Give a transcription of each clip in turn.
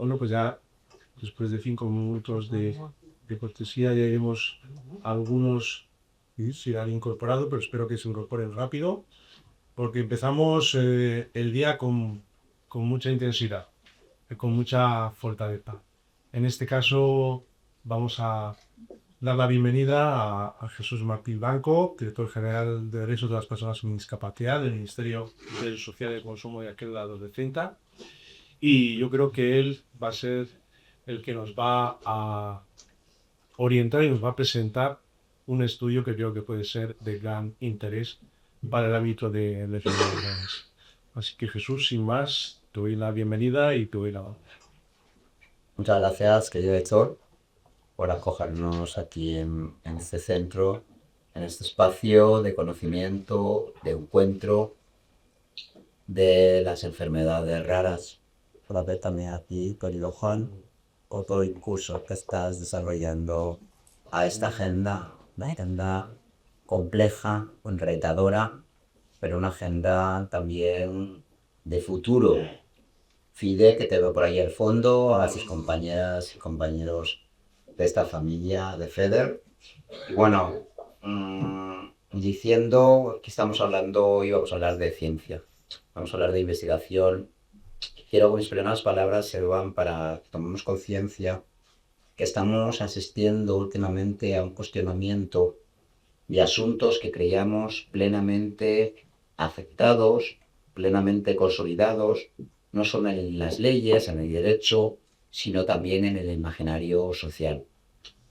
Bueno, pues ya después de 5 minutos de cortesía ya iremos algunos se han incorporado, pero espero que se incorporen rápido, porque empezamos el día con mucha intensidad, con mucha fortaleza. En este caso vamos a dar la bienvenida a Jesús Martín Blanco, director general de Derechos de las Personas con Discapacidad del Ministerio de Social y Consumo de aquel lado de Cinta. Y yo creo que él va a ser el que nos va a orientar y nos va a presentar un estudio que creo que puede ser de gran interés para el ámbito de enfermedades. Así que Jesús, sin más, te doy la bienvenida y te doy la... Muchas gracias, querido Héctor, por acogernos aquí en este centro, en este espacio de conocimiento, de encuentro de las enfermedades raras. Por ver también aquí, querido Juan, otro curso que estás desarrollando a esta agenda, una agenda compleja, retadora, pero una agenda también de futuro. Fide, que te veo por ahí al fondo, a sus compañeras y compañeros de esta familia de FEDER. Y bueno, diciendo que estamos hablando hoy, vamos a hablar de ciencia, vamos a hablar de investigación. Quiero que mis primeras palabras sirvan para que tomemos conciencia que estamos asistiendo últimamente a un cuestionamiento de asuntos que creíamos plenamente aceptados, plenamente consolidados, no solo en las leyes, en el derecho, sino también en el imaginario social.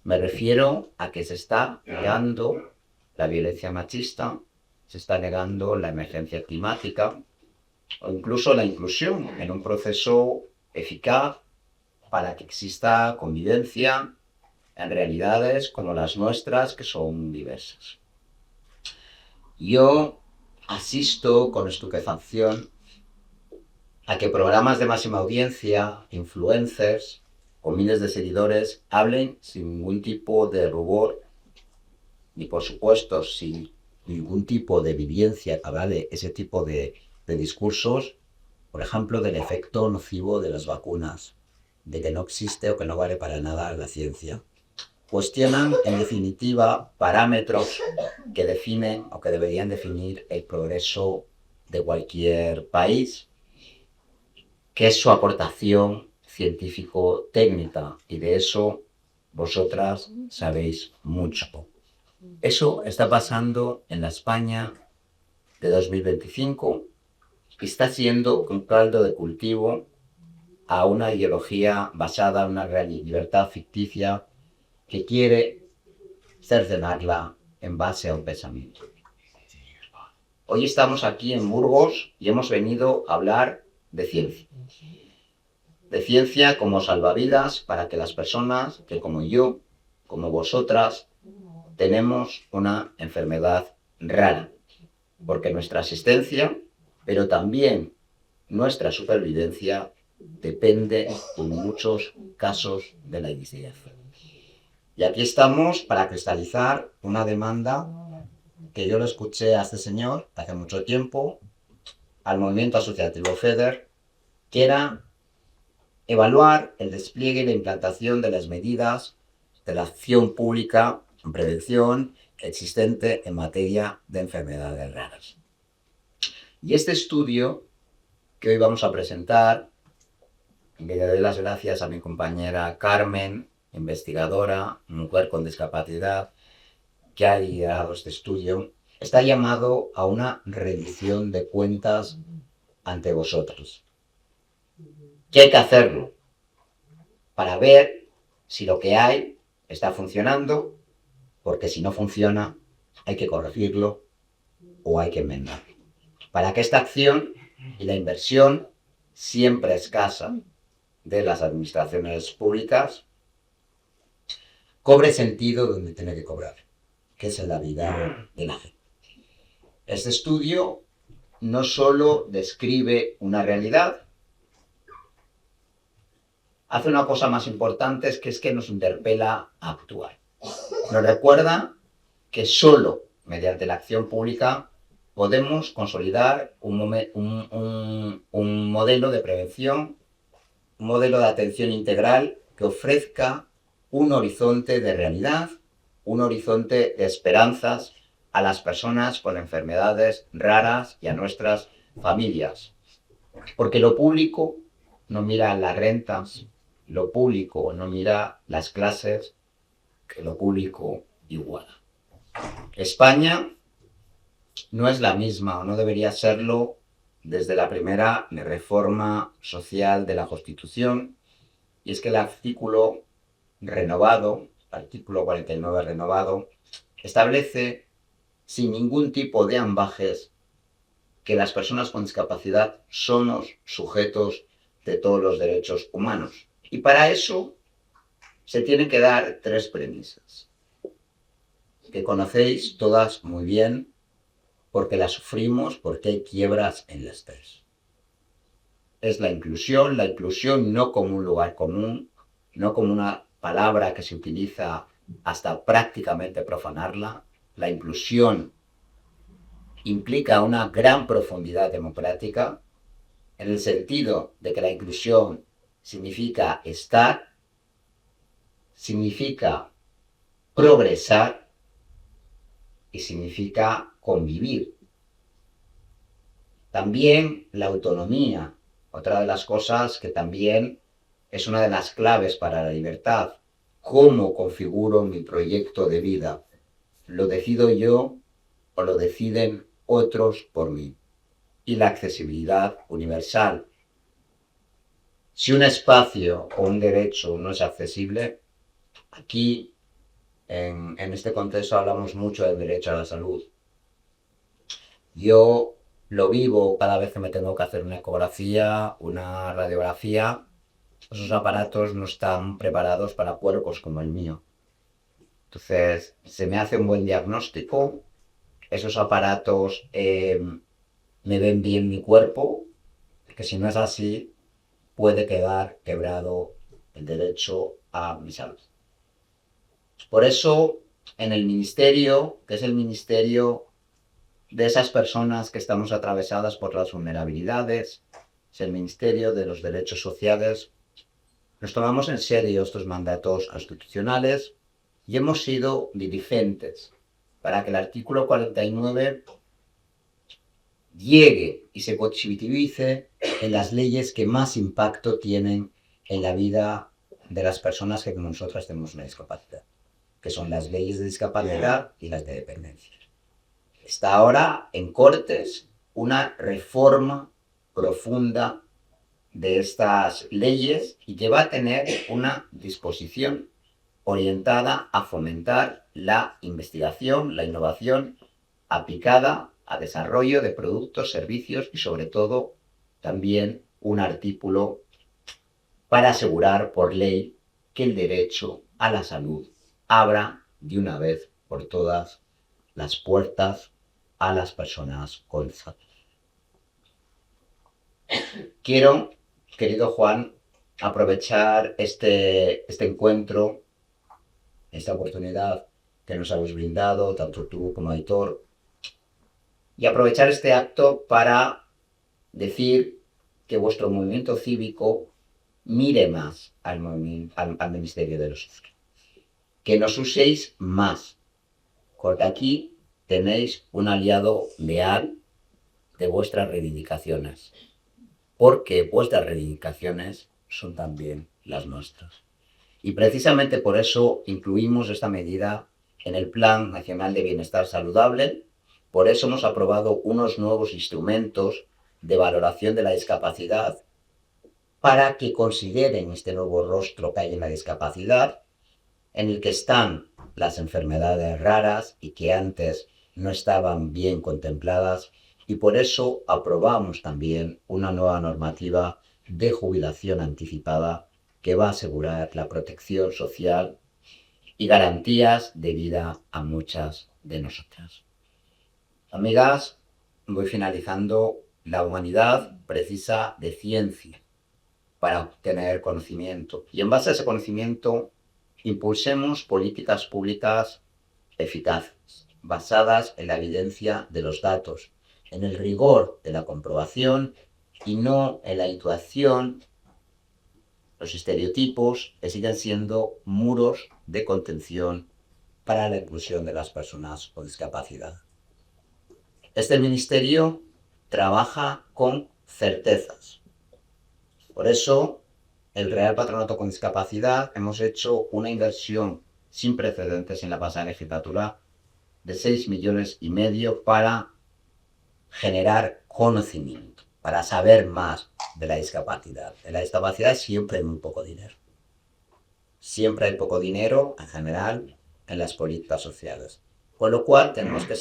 Me refiero a que se está negando la violencia machista, se está negando la emergencia climática o incluso la inclusión en un proceso eficaz para que exista convivencia en realidades como las nuestras, que son diversas. Yo asisto con estupefacción a que programas de máxima audiencia, influencers con miles de seguidores hablen sin ningún tipo de rubor ni por supuesto sin ningún tipo de evidencia que avale ese tipo de discursos, por ejemplo, del efecto nocivo de las vacunas, de que no existe o que no vale para nada la ciencia. Cuestionan, en definitiva, parámetros que definen o que deberían definir el progreso de cualquier país, que es su aportación científico-técnica, y de eso vosotras sabéis mucho. Eso está pasando en la España de 2025 y está siendo un caldo de cultivo a una ideología basada en una gran libertad ficticia que quiere cercenarla en base a un pensamiento. Hoy estamos aquí en Burgos y hemos venido a hablar de ciencia. De ciencia como salvavidas para que las personas que como yo, como vosotras, tenemos una enfermedad rara. Porque nuestra existencia, pero también nuestra supervivencia, depende en muchos casos de la investigación. Y aquí estamos para cristalizar una demanda que yo lo escuché a este señor hace mucho tiempo, al movimiento asociativo FEDER, que era evaluar el despliegue y la implantación de las medidas de la acción pública en prevención existente en materia de enfermedades raras. Y este estudio que hoy vamos a presentar, le doy las gracias a mi compañera Carmen, investigadora, mujer con discapacidad, que ha liderado este estudio, está llamado a una rendición de cuentas ante vosotros. ¿Qué hay que hacerlo? Para ver si lo que hay está funcionando, porque si no funciona, hay que corregirlo o hay que enmendarlo. Para que esta acción y la inversión siempre escasa de las administraciones públicas cobre sentido donde tiene que cobrar, que es en la vida de la gente. Este estudio no solo describe una realidad, hace una cosa más importante, es que nos interpela a actuar. Nos recuerda que solo mediante la acción pública podemos consolidar un modelo de prevención un modelo de atención integral que ofrezca un horizonte de realidad, un horizonte de esperanzas a las personas con enfermedades raras y a nuestras familias. Porque lo público no mira las rentas, lo público no mira las clases, que lo público iguala. España no es la misma, o no debería serlo, desde la primera reforma social de la Constitución, y es que el artículo renovado, artículo 49 renovado, establece sin ningún tipo de ambajes que las personas con discapacidad somos sujetos de todos los derechos humanos. Y para eso se tienen que dar 3 premisas, que conocéis todas muy bien, porque las sufrimos, porque hay quiebras en las 3. Es la inclusión no como un lugar común, no como una palabra que se utiliza hasta prácticamente profanarla. La inclusión implica una gran profundidad democrática, en el sentido de que la inclusión significa estar, significa progresar y significa convivir. También la autonomía, otra de las cosas que también es una de las claves para la libertad. ¿Cómo configuro mi proyecto de vida? ¿Lo decido yo o lo deciden otros por mí? Y la accesibilidad universal. Si un espacio o un derecho no es accesible, aquí en este contexto hablamos mucho del derecho a la salud. Yo lo vivo cada vez que me tengo que hacer una ecografía, una radiografía. Esos aparatos no están preparados para cuerpos como el mío. Entonces, se me hace un buen diagnóstico, esos aparatos me ven bien mi cuerpo, que si no es así, puede quedar quebrado el derecho a mi salud. Por eso, en el ministerio, que es el ministerio de esas personas que estamos atravesadas por las vulnerabilidades, es el ministerio de los derechos sociales, nos tomamos en serio estos mandatos constitucionales y hemos sido diligentes para que el artículo 49 llegue y se positivice en las leyes que más impacto tienen en la vida de las personas que como nosotras tenemos una discapacidad, que son las leyes de discapacidad y las de dependencia. Está ahora en Cortes una reforma profunda de estas leyes y que va a tener una disposición orientada a fomentar la investigación, la innovación aplicada a desarrollo de productos, servicios y sobre todo también un artículo para asegurar por ley que el derecho a la salud abra de una vez por todas las puertas a las personas con discapacidad. Quiero, querido Juan, aprovechar este encuentro, esta oportunidad que nos habéis brindado, tanto tú como Aitor, y aprovechar este acto para decir que vuestro movimiento cívico mire más al Ministerio de los Socios, que nos uséis más, porque aquí tenéis un aliado leal de vuestras reivindicaciones, porque vuestras reivindicaciones son también las nuestras. Y precisamente por eso incluimos esta medida en el Plan Nacional de Bienestar Saludable. Por eso hemos aprobado unos nuevos instrumentos de valoración de la discapacidad para que consideren este nuevo rostro que hay en la discapacidad, en el que están las enfermedades raras y que antes no estaban bien contempladas, y por eso aprobamos también una nueva normativa de jubilación anticipada que va a asegurar la protección social y garantías de vida a muchas de nosotras. Amigas, voy finalizando. La humanidad precisa de ciencia para obtener conocimiento, y en base a ese conocimiento impulsemos políticas públicas eficaces, basadas en la evidencia de los datos, en el rigor de la comprobación y no en la intuición los estereotipos que siguen siendo muros de contención para la inclusión de las personas con discapacidad. Este ministerio trabaja con certezas. Por eso, el Real Patronato con Discapacidad hemos hecho una inversión sin precedentes en la pasada legislatura de 6,5 millones para generar conocimiento, para saber más de la discapacidad. En la discapacidad siempre hay muy poco dinero. Siempre hay poco dinero, en general, en las políticas sociales. Con lo cual, tenemos que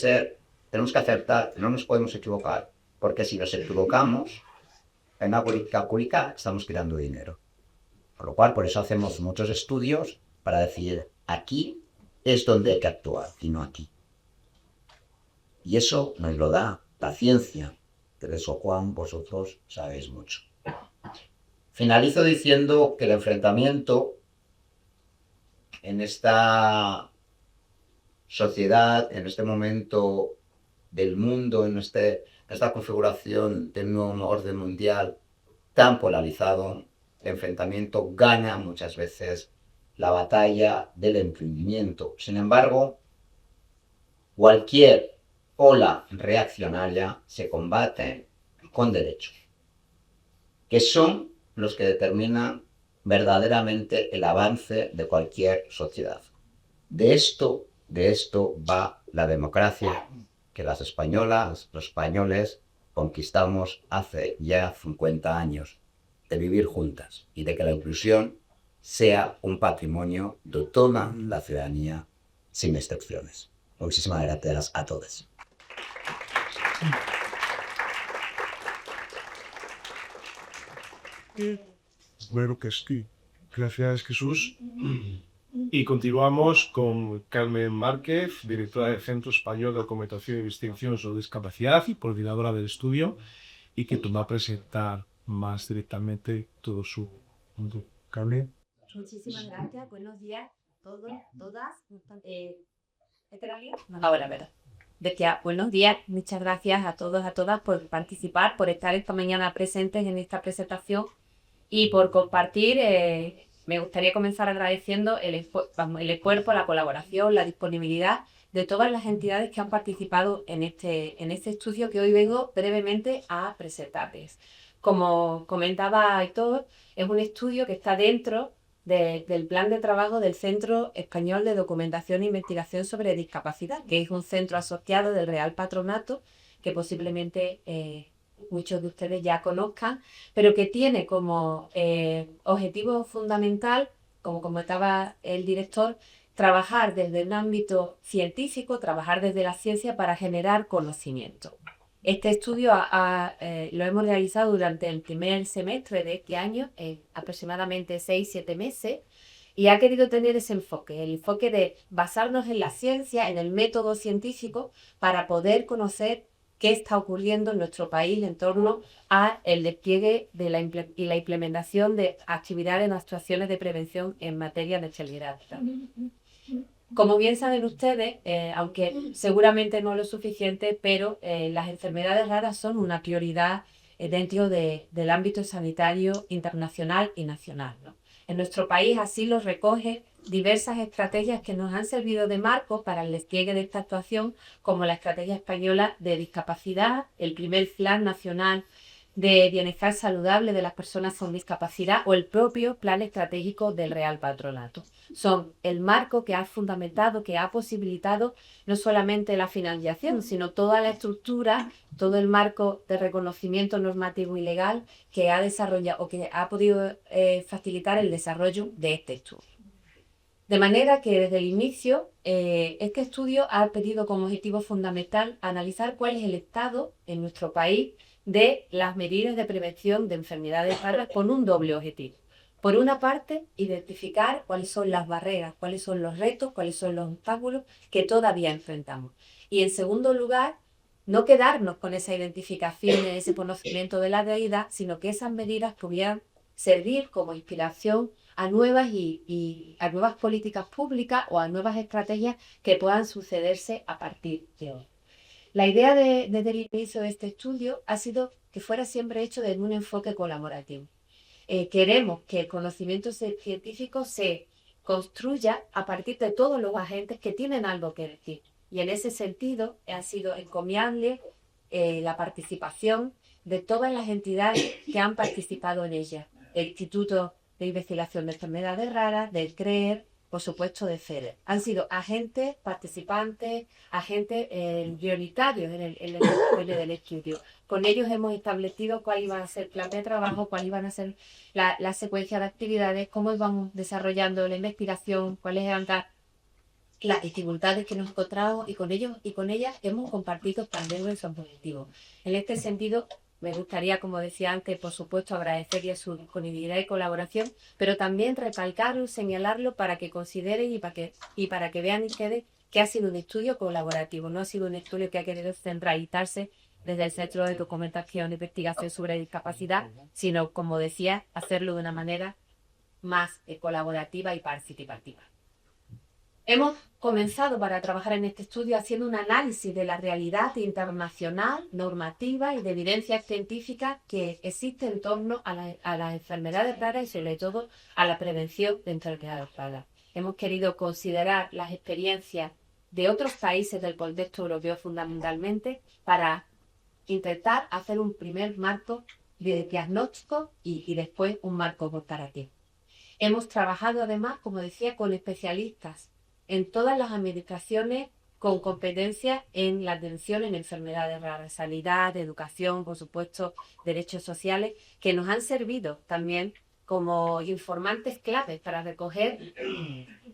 aceptar que no nos podemos equivocar, porque si nos equivocamos en una política pública, estamos tirando dinero. Con lo cual, por eso hacemos muchos estudios para decir, aquí es donde hay que actuar y no aquí. Y eso nos lo da la ciencia, que de eso, Juan, vosotros sabéis mucho. Finalizo diciendo que el enfrentamiento en esta sociedad, en este momento del mundo, en esta configuración del nuevo orden mundial tan polarizado, el enfrentamiento gana muchas veces la batalla del entendimiento. Sin embargo, cualquier ola reaccionaria se combate con derechos, que son los que determinan verdaderamente el avance de cualquier sociedad. De esto va la democracia que las españolas, los españoles, conquistamos hace ya 50 años, de vivir juntas y de que la inclusión sea un patrimonio de toda la ciudadanía sin excepciones. Muchísimas gracias a todos. Bueno, que sí. Gracias, Jesús. Y continuamos con Carmen Márquez, directora del Centro Español de Documentación y Investigación sobre Discapacidad y coordinadora del estudio, y que nos va a presentar más directamente todo su mundo. Carmen. Muchísimas gracias. Buenos días a todos, todas. Ahora, ¿verdad? Decía, buenos días, muchas gracias a todos, a todas por participar, por estar esta mañana presentes en esta presentación y por compartir. Me gustaría comenzar agradeciendo el esfuerzo, la colaboración, la disponibilidad de todas las entidades que han participado en este estudio que hoy vengo brevemente a presentarles. Como comentaba Aitor, es un estudio que está dentro del plan de trabajo del Centro Español de Documentación e Investigación sobre Discapacidad, que es un centro asociado del Real Patronato, que posiblemente muchos de ustedes ya conozcan, pero que tiene como objetivo fundamental, como comentaba el director, trabajar desde un ámbito científico, trabajar desde la ciencia para generar conocimiento. Este estudio lo hemos realizado durante el primer semestre de este año, aproximadamente 6-7 meses, y ha querido tener ese enfoque, el enfoque de basarnos en la ciencia, en el método científico, para poder conocer qué está ocurriendo en nuestro país en torno al despliegue y la implementación de actividades y actuaciones de prevención en materia de esterilidad. Como bien saben ustedes, aunque seguramente no lo suficiente, pero las enfermedades raras son una prioridad dentro del ámbito sanitario internacional y nacional, ¿no? En nuestro país así lo recoge diversas estrategias que nos han servido de marco para el despliegue de esta actuación, como la Estrategia Española de Discapacidad, el primer Plan Nacional de Bienestar Saludable de las Personas con Discapacidad o el propio Plan Estratégico del Real Patronato. Son el marco que ha fundamentado, que ha posibilitado no solamente la financiación, sino toda la estructura, todo el marco de reconocimiento normativo y legal que ha desarrollado o que ha podido facilitar el desarrollo de este estudio. De manera que desde el inicio este estudio ha tenido como objetivo fundamental analizar cuál es el estado en nuestro país de las medidas de prevención de enfermedades raras con un doble objetivo. Por una parte, identificar cuáles son las barreras, cuáles son los retos, cuáles son los obstáculos que todavía enfrentamos. Y en segundo lugar, no quedarnos con esa identificación y ese conocimiento de la realidad, sino que esas medidas pudieran servir como inspiración a nuevas políticas públicas o a nuevas estrategias que puedan sucederse a partir de hoy. La idea desde el inicio de este estudio ha sido que fuera siempre hecho desde un enfoque colaborativo. queremos que el conocimiento científico se construya a partir de todos los agentes que tienen algo que decir. Y en ese sentido ha sido encomiable la participación de todas las entidades que han participado en ella. El Instituto de Investigación de Enfermedades Raras, del CREER, por supuesto de FEDER. Han sido agentes, participantes, agentes prioritarios en el desarrollo del estudio. Con ellos hemos establecido cuál iba a ser el plan de trabajo, cuál iban a ser la secuencia de actividades, cómo íbamos desarrollando la investigación, cuáles eran las dificultades que nos encontramos, y con ellos y con ellas hemos compartido también nuestros objetivos. En este sentido, me gustaría, como decía antes, por supuesto, agradecerles su disponibilidad y colaboración, pero también recalcarlo, señalarlo para que consideren y para que vean ustedes que ha sido un estudio colaborativo, no ha sido un estudio que ha querido centralizarse desde el Centro de Documentación e Investigación sobre Discapacidad, sino, como decía, hacerlo de una manera más colaborativa y participativa. Hemos comenzado para trabajar en este estudio haciendo un análisis de la realidad internacional, normativa y de evidencia científica que existe en torno a las enfermedades raras y sobre todo a la prevención de enfermedades raras. Hemos querido considerar las experiencias de otros países del contexto europeo fundamentalmente para intentar hacer un primer marco de diagnóstico y después un marco comparativo. Hemos trabajado además, como decía, con especialistas en todas las administraciones con competencia en la atención en enfermedades raras, sanidad, educación, por supuesto, derechos sociales, que nos han servido también como informantes claves para recoger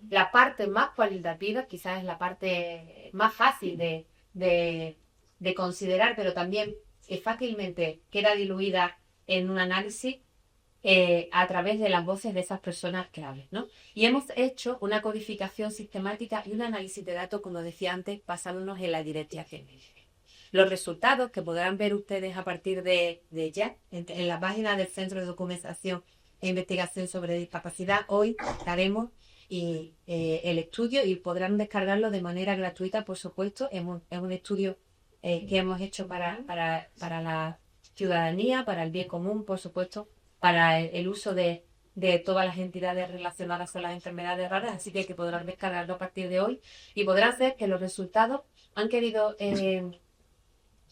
la parte más cualitativa, quizás es la parte más fácil de considerar, pero también fácilmente queda diluida en un análisis a través de las voces de esas personas claves, ¿no? Y hemos hecho una codificación sistemática y un análisis de datos, como decía antes, basándonos en la directiva científica. Los resultados que podrán ver ustedes a partir de ya en la página del Centro de Documentación e Investigación sobre Discapacidad, hoy daremos el estudio y podrán descargarlo de manera gratuita, por supuesto. Es un estudio que hemos hecho para la ciudadanía, para el bien común, por supuesto, para el uso de todas las entidades relacionadas con las enfermedades raras, así que podrán descargarlo a partir de hoy y podrán ver que los resultados han querido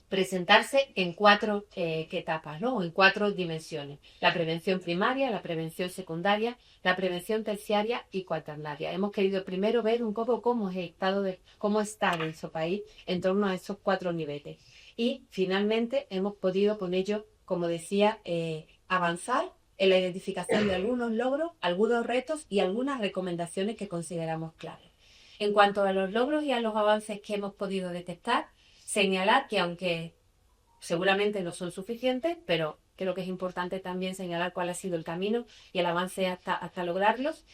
presentarse en 4 etapas, ¿no? O en 4 dimensiones: la prevención primaria, la prevención secundaria, la prevención terciaria y cuaternaria. Hemos querido primero ver un poco cómo está nuestro país en torno a esos 4 niveles, y finalmente hemos podido con ello, como decía, avanzar en la identificación de algunos logros, algunos retos y algunas recomendaciones que consideramos claves. En cuanto a los logros y a los avances que hemos podido detectar, señalar que, aunque seguramente no son suficientes, pero creo que es importante también señalar cuál ha sido el camino y el avance hasta lograrlos.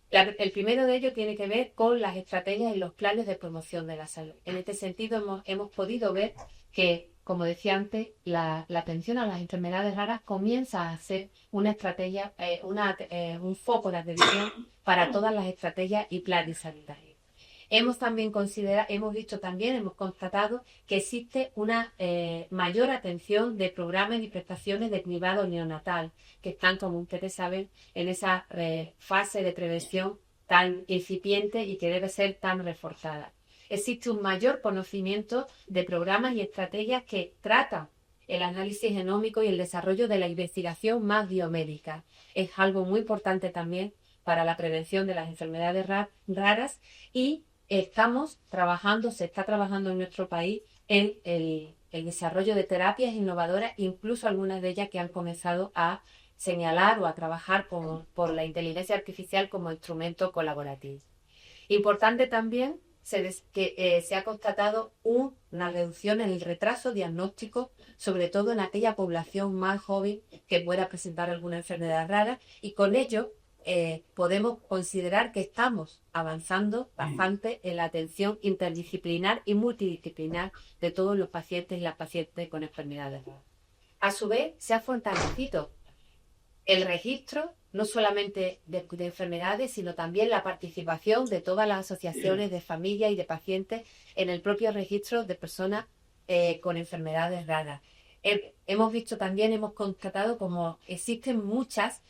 El primero de ellos tiene que ver con las estrategias y los planes de promoción de la salud. En este sentido hemos podido ver que, como decía antes, la atención a las enfermedades raras comienza a ser una estrategia, un foco de atención para todas las estrategias y planes sanitarios. Hemos constatado que existe una mayor atención de programas y prestaciones de cribado neonatal, que están, como ustedes saben, en esa fase de prevención tan incipiente y que debe ser tan reforzada. Existe un mayor conocimiento de programas y estrategias que tratan el análisis genómico y el desarrollo de la investigación más biomédica. Es algo muy importante también para la prevención de las enfermedades raras, y se está trabajando en nuestro país en el desarrollo de terapias innovadoras, incluso algunas de ellas que han comenzado a señalar o a trabajar por la inteligencia artificial como instrumento colaborativo. Importante también que se ha constatado una reducción en el retraso diagnóstico, sobre todo en aquella población más joven que pueda presentar alguna enfermedad rara, y con ello podemos considerar que estamos avanzando bastante en la atención interdisciplinar y multidisciplinar de todos los pacientes y las pacientes con enfermedades raras. A su vez, se ha fortalecido el registro, no solamente de enfermedades, sino también la participación de todas las asociaciones de familias y de pacientes en el propio registro de personas con enfermedades raras. Hemos visto también, hemos constatado como existen muchas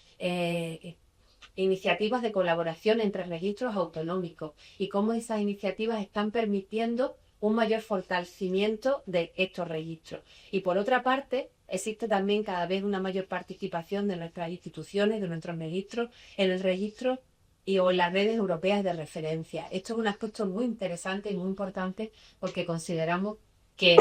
iniciativas de colaboración entre registros autonómicos y cómo esas iniciativas están permitiendo un mayor fortalecimiento de estos registros. Y por otra parte, existe también cada vez una mayor participación de nuestras instituciones, de nuestros registros, en el registro o en las redes europeas de referencia. Esto es un aspecto muy interesante y muy importante porque consideramos que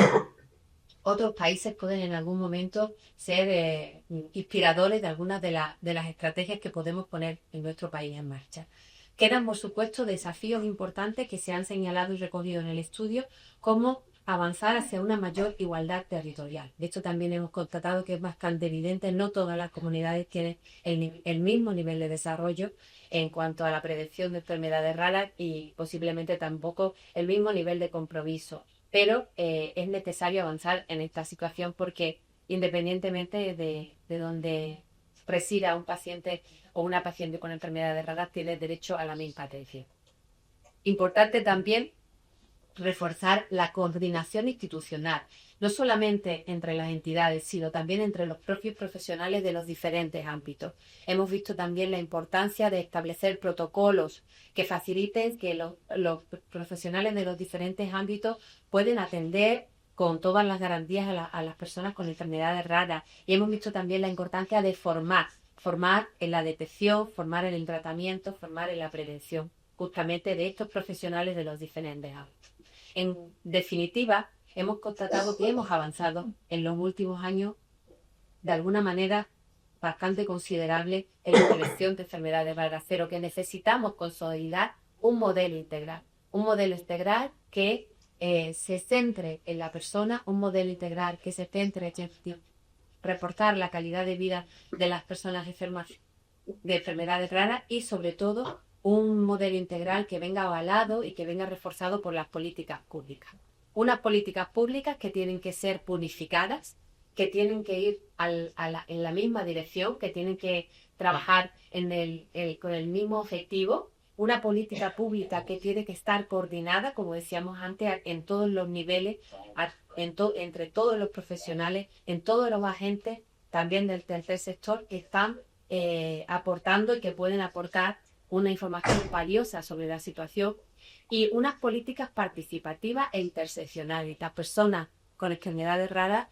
otros países pueden en algún momento ser inspiradores de algunas de las estrategias que podemos poner en nuestro país en marcha. Quedan, por supuesto, desafíos importantes que se han señalado y recogido en el estudio, como avanzar hacia una mayor igualdad territorial. De hecho, también hemos constatado que es bastante evidente, no todas las comunidades tienen el mismo nivel de desarrollo en cuanto a la prevención de enfermedades raras y posiblemente tampoco el mismo nivel de compromiso. Pero es necesario avanzar en esta situación porque independientemente de donde resida un paciente o una paciente con enfermedades raras, tiene derecho a la misma atención. Importante también reforzar la coordinación institucional, no solamente entre las entidades, sino también entre los propios profesionales de los diferentes ámbitos. Hemos visto también la importancia de establecer protocolos que faciliten que los profesionales de los diferentes ámbitos pueden atender con todas las garantías a las personas con enfermedades raras. Y hemos visto también la importancia de formar en la detección, formar en el tratamiento, formar en la prevención, justamente de estos profesionales de los diferentes ámbitos. En definitiva, hemos constatado que hemos avanzado en los últimos años de alguna manera bastante considerable en la prevención de enfermedades raras, pero que necesitamos consolidar un modelo integral que se centre en la persona, un modelo integral que se centre en reportar la calidad de vida de las personas enfermas de enfermedades raras y sobre todo un modelo integral que venga avalado y que venga reforzado por las políticas públicas. Unas políticas públicas que tienen que ser unificadas, que tienen que ir en la misma dirección, que tienen que trabajar con el mismo objetivo. Una política pública que tiene que estar coordinada, como decíamos antes, en todos los niveles, entre todos los profesionales, en todos los agentes, también del tercer sector, que están aportando y que pueden aportar una información valiosa sobre la situación, y unas políticas participativas e interseccionales. Las personas con enfermedades raras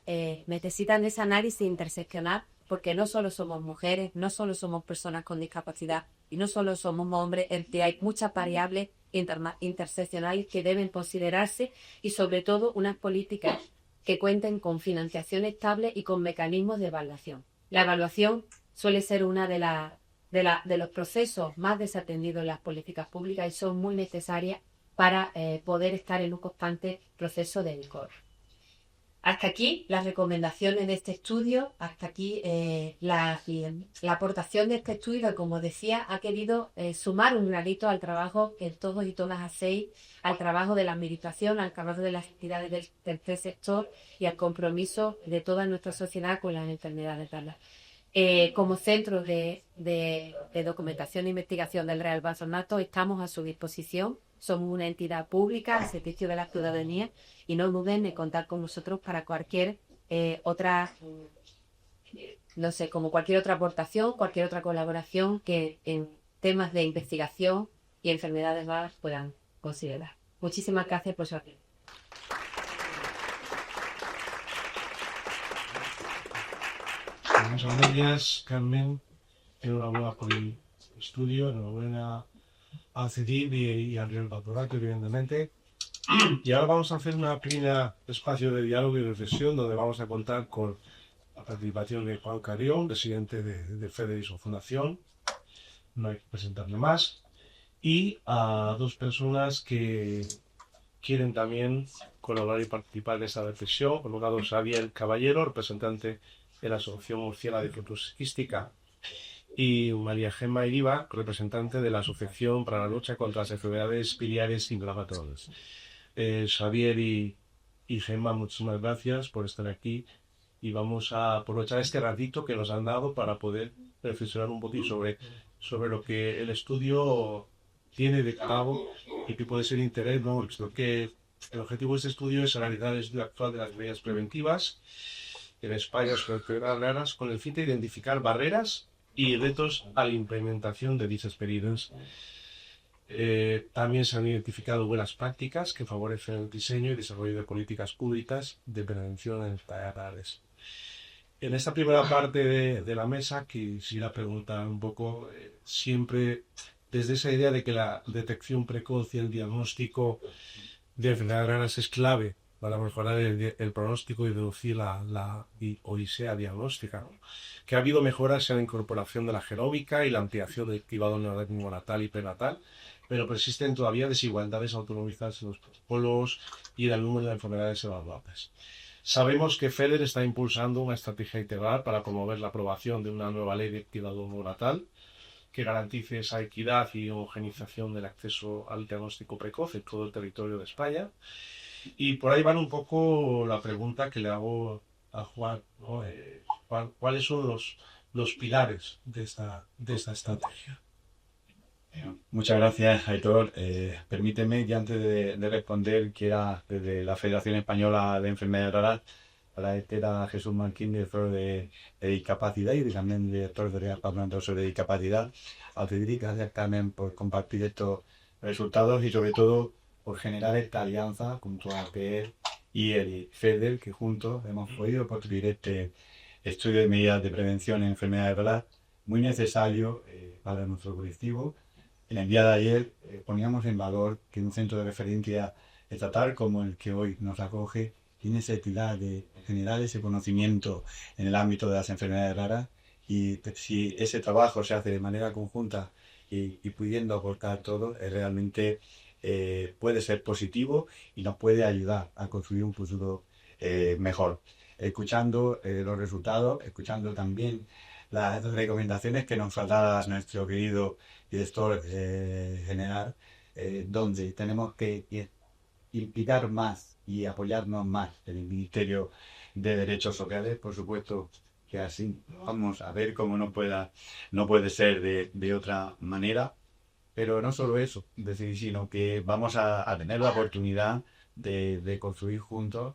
necesitan ese análisis interseccional porque no solo somos mujeres, no solo somos personas con discapacidad y no solo somos hombres, hay muchas variables interseccionales que deben considerarse y sobre todo unas políticas que cuenten con financiación estable y con mecanismos de evaluación. La evaluación suele ser una de los procesos más desatendidos en las políticas públicas y son muy necesarias para poder estar en un constante proceso de mejora. Hasta aquí las recomendaciones de este estudio, hasta aquí la aportación de este estudio que, como decía, ha querido sumar un granito al trabajo que todos y todas hacéis, al trabajo de la administración, al trabajo de las entidades del tercer sector y al compromiso de toda nuestra sociedad con las enfermedades raras. Como centro de documentación e investigación del Real Patronato estamos a su disposición. Somos una entidad pública al servicio de la ciudadanía y no duden en contar con nosotros para cualquier otra, como cualquier otra aportación, cualquier otra colaboración que en temas de investigación y enfermedades raras puedan considerar. Muchísimas gracias por su atención. Muchas gracias, Carmen. Enhorabuena por el estudio, enhorabuena a CEDID y al Real Patronato, evidentemente. Y ahora vamos a hacer una pequeña espacio de diálogo y reflexión donde vamos a contar con la participación de Juan Carrión, presidente de Federiso Fundación, no hay que presentarle más, y a dos personas que quieren también colaborar y participar de esta reflexión. Por un lado, Xavier Caballero, representante de la Asociación Murciana de Fitoquística, y María Gemma Iriba, representante de la Asociación para la Lucha contra las Enfermedades Biliares Inflamatorias. Xavier y Gemma, muchísimas gracias por estar aquí y vamos a aprovechar este ratito que nos han dado para poder reflexionar un poquito sobre lo que el estudio tiene de cabo y que puede ser de interés, ¿no? Lo que el objetivo de este estudio es analizar el estudio actual de las medidas preventivas en España sobre enfermedades raras con el fin de identificar barreras y retos a la implementación de dichas medidas. También se han identificado buenas prácticas que favorecen el diseño y desarrollo de políticas públicas de prevención en enfermedades raras. En esta primera parte de la mesa quisiera preguntar un poco, siempre desde esa idea de que la detección precoz y el diagnóstico de enfermedades raras es clave para mejorar el pronóstico y reducir la odisea diagnóstica, ¿no? Que ha habido mejoras en la incorporación de la genómica y la ampliación del cribado neonatal y prenatal, pero persisten todavía desigualdades autonomizadas en los protocolos y en el número de enfermedades evaluadas. Sabemos que FEDER está impulsando una estrategia integral para promover la aprobación de una nueva ley de cribado neonatal que garantice esa equidad y homogenización del acceso al diagnóstico precoz en todo el territorio de España. Y por ahí van un poco la pregunta que le hago a Juan, ¿no? ¿Cuáles son los pilares de esta estrategia? Muchas gracias, Aitor. Permíteme que antes de responder, quiera desde la Federación Española de Enfermedades Raras, agradecer a Jesús Marquín, director de discapacidad y también director del Departamento sobre discapacidad, a Federica, gracias también por compartir estos resultados y sobre todo por generar esta alianza junto a PER y el FEDER, que juntos hemos podido construir este estudio de medidas de prevención en enfermedades raras muy necesario para nuestro colectivo. En el día de ayer poníamos en valor que un centro de referencia estatal como el que hoy nos acoge tiene necesidad de generar ese conocimiento en el ámbito de las enfermedades raras y si ese trabajo se hace de manera conjunta y pudiendo aportar todo, realmente puede ser positivo y nos puede ayudar a construir un futuro mejor. Escuchando los resultados, escuchando también las recomendaciones que nos traslada nuestro querido director general, donde tenemos que implicar más y apoyarnos más en el Ministerio de Derechos Sociales, por supuesto que así vamos a ver cómo no puede ser de otra manera, pero no solo eso, decir, sino que vamos a tener la oportunidad de construir juntos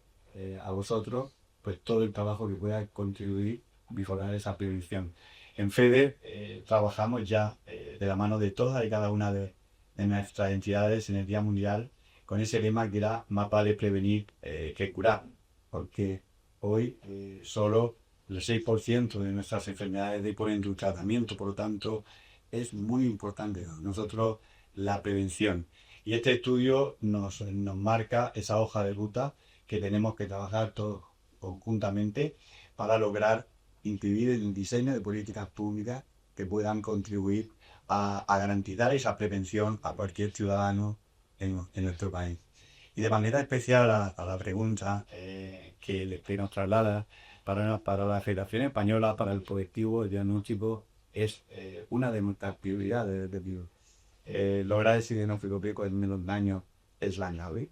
a vosotros pues todo el trabajo que pueda contribuir a mejorar esa prevención. En FEDER trabajamos ya de la mano de todas y cada una de nuestras entidades en el Día Mundial con ese lema que era más vale prevenir que curar, porque hoy solo el 6% de nuestras enfermedades disponen de un tratamiento, por lo tanto es muy importante nosotros la prevención. Y este estudio nos marca esa hoja de ruta que tenemos que trabajar todos conjuntamente para lograr incluir en el diseño de políticas públicas que puedan contribuir a garantizar esa prevención a cualquier ciudadano en nuestro país. Y de manera especial a la pregunta que nos traslada para la Federación Española, para el colectivo de diagnóstico, es una de nuestras prioridades. Lograr ese diagnóstico precoz en menos daño es la clave,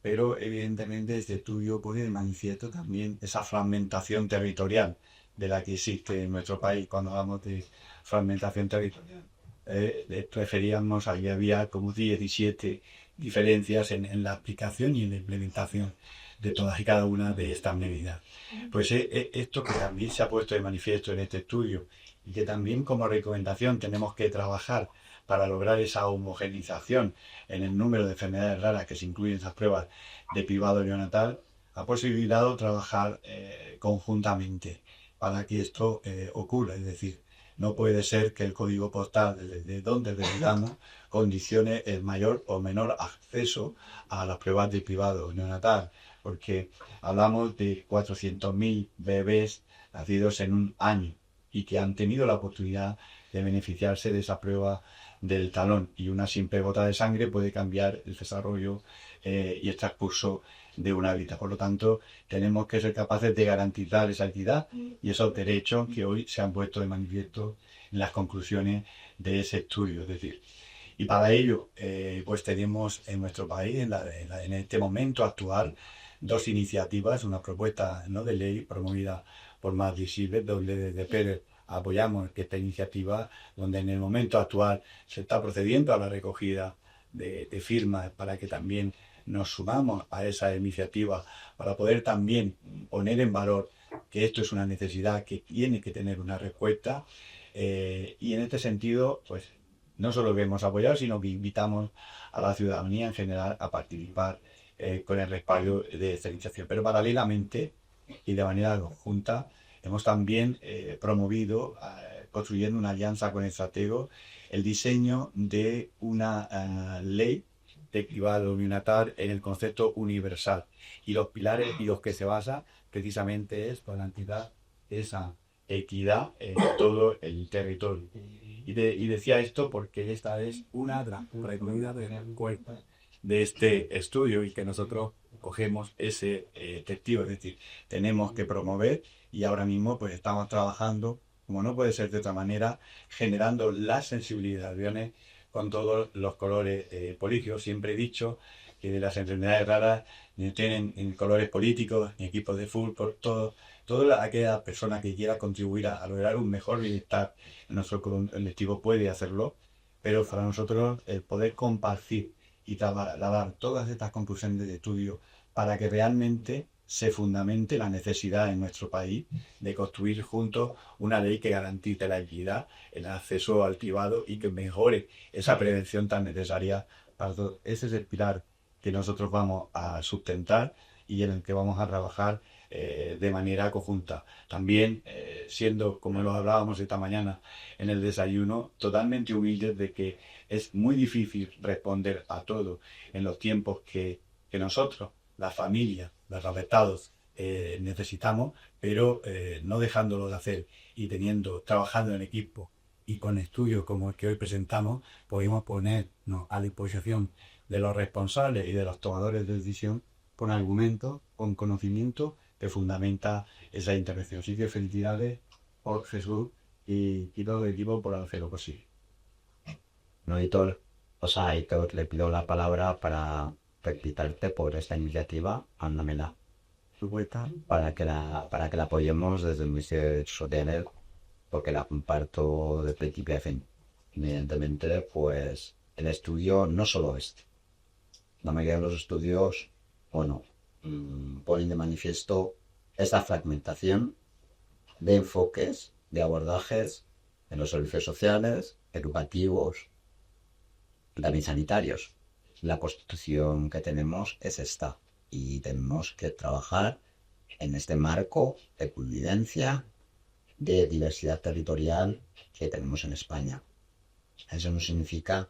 pero evidentemente este estudio pone de manifiesto también esa fragmentación territorial de la que existe en nuestro país. Cuando hablamos de fragmentación territorial, referíamos a que había como 17 diferencias en la aplicación y en la implementación de todas y cada una de estas medidas. Pues esto que también se ha puesto de manifiesto en este estudio y que también como recomendación tenemos que trabajar para lograr esa homogenización en el número de enfermedades raras que se incluyen en esas pruebas de cribado neonatal, ha posibilitado trabajar conjuntamente para que esto ocurra. Es decir, no puede ser que el código postal de donde residamos condicione el mayor o menor acceso a las pruebas de cribado neonatal, porque hablamos de 400.000 bebés nacidos en un año y que han tenido la oportunidad de beneficiarse de esa prueba del talón, y una simple gota de sangre puede cambiar el desarrollo y el transcurso de una vida. Por lo tanto, tenemos que ser capaces de garantizar esa equidad y esos derechos que hoy se han puesto de manifiesto en las conclusiones de ese estudio. Es decir, y para ello, pues tenemos en nuestro país, en este momento actual, dos iniciativas, una propuesta de ley promovida por Más Visibles, donde desde Pérez apoyamos esta iniciativa, donde en el momento actual se está procediendo a la recogida de firmas para que también nos sumamos a esa iniciativa, para poder también poner en valor que esto es una necesidad que tiene que tener una respuesta y en este sentido, pues no solo que hemos apoyado, sino que invitamos a la ciudadanía en general a participar con el respaldo de esta iniciativa. Pero paralelamente y de manera conjunta, hemos también promovido, construyendo una alianza con Estratego, el diseño de una ley de cribado neonatal en el concepto universal. Y los pilares y los que se basa precisamente es garantizar esa equidad en todo el territorio. Y decía esto porque esta es una de las recomendaciones de este estudio y que nosotros cogemos ese testigo, es decir, tenemos que promover y ahora mismo pues estamos trabajando, como no puede ser de otra manera, generando las sensibilizaciones con todos los colores políticos. Siempre he dicho que de las enfermedades raras ni tienen ni colores políticos, ni equipos de fútbol, toda aquella persona que quiera contribuir a lograr un mejor bienestar en nuestro colectivo puede hacerlo, pero para nosotros el poder compartir y trasladar todas estas conclusiones de estudio para que realmente se fundamente la necesidad en nuestro país de construir juntos una ley que garantice la equidad, el acceso al cribado y que mejore esa prevención tan necesaria para todos. Ese es el pilar que nosotros vamos a sustentar y en el que vamos a trabajar de manera conjunta. También siendo, como lo hablábamos esta mañana en el desayuno, totalmente humildes de que es muy difícil responder a todo en los tiempos que nosotros, la familia, los afectados, necesitamos, pero no dejándolo de hacer y trabajando en equipo y con estudios como el que hoy presentamos, podemos ponernos a disposición de los responsables y de los tomadores de decisión con argumentos, con conocimiento que fundamenta esa intervención. Así que felicidades por Jesús y todo el equipo por hacerlo posible. No, Hitor, Hitor, le pido la palabra para felicitarte por esta iniciativa, ándamela, para que la apoyemos desde el Ministerio de él, porque la comparto de principio a fin. Evidentemente, pues el estudio no solo este. La mayoría de los estudios, ponen de manifiesto esta fragmentación de enfoques, de abordajes en los servicios sociales, educativos, también sanitarios. La constitución que tenemos es esta y tenemos que trabajar en este marco de convivencia, de diversidad territorial que tenemos en España. Eso no significa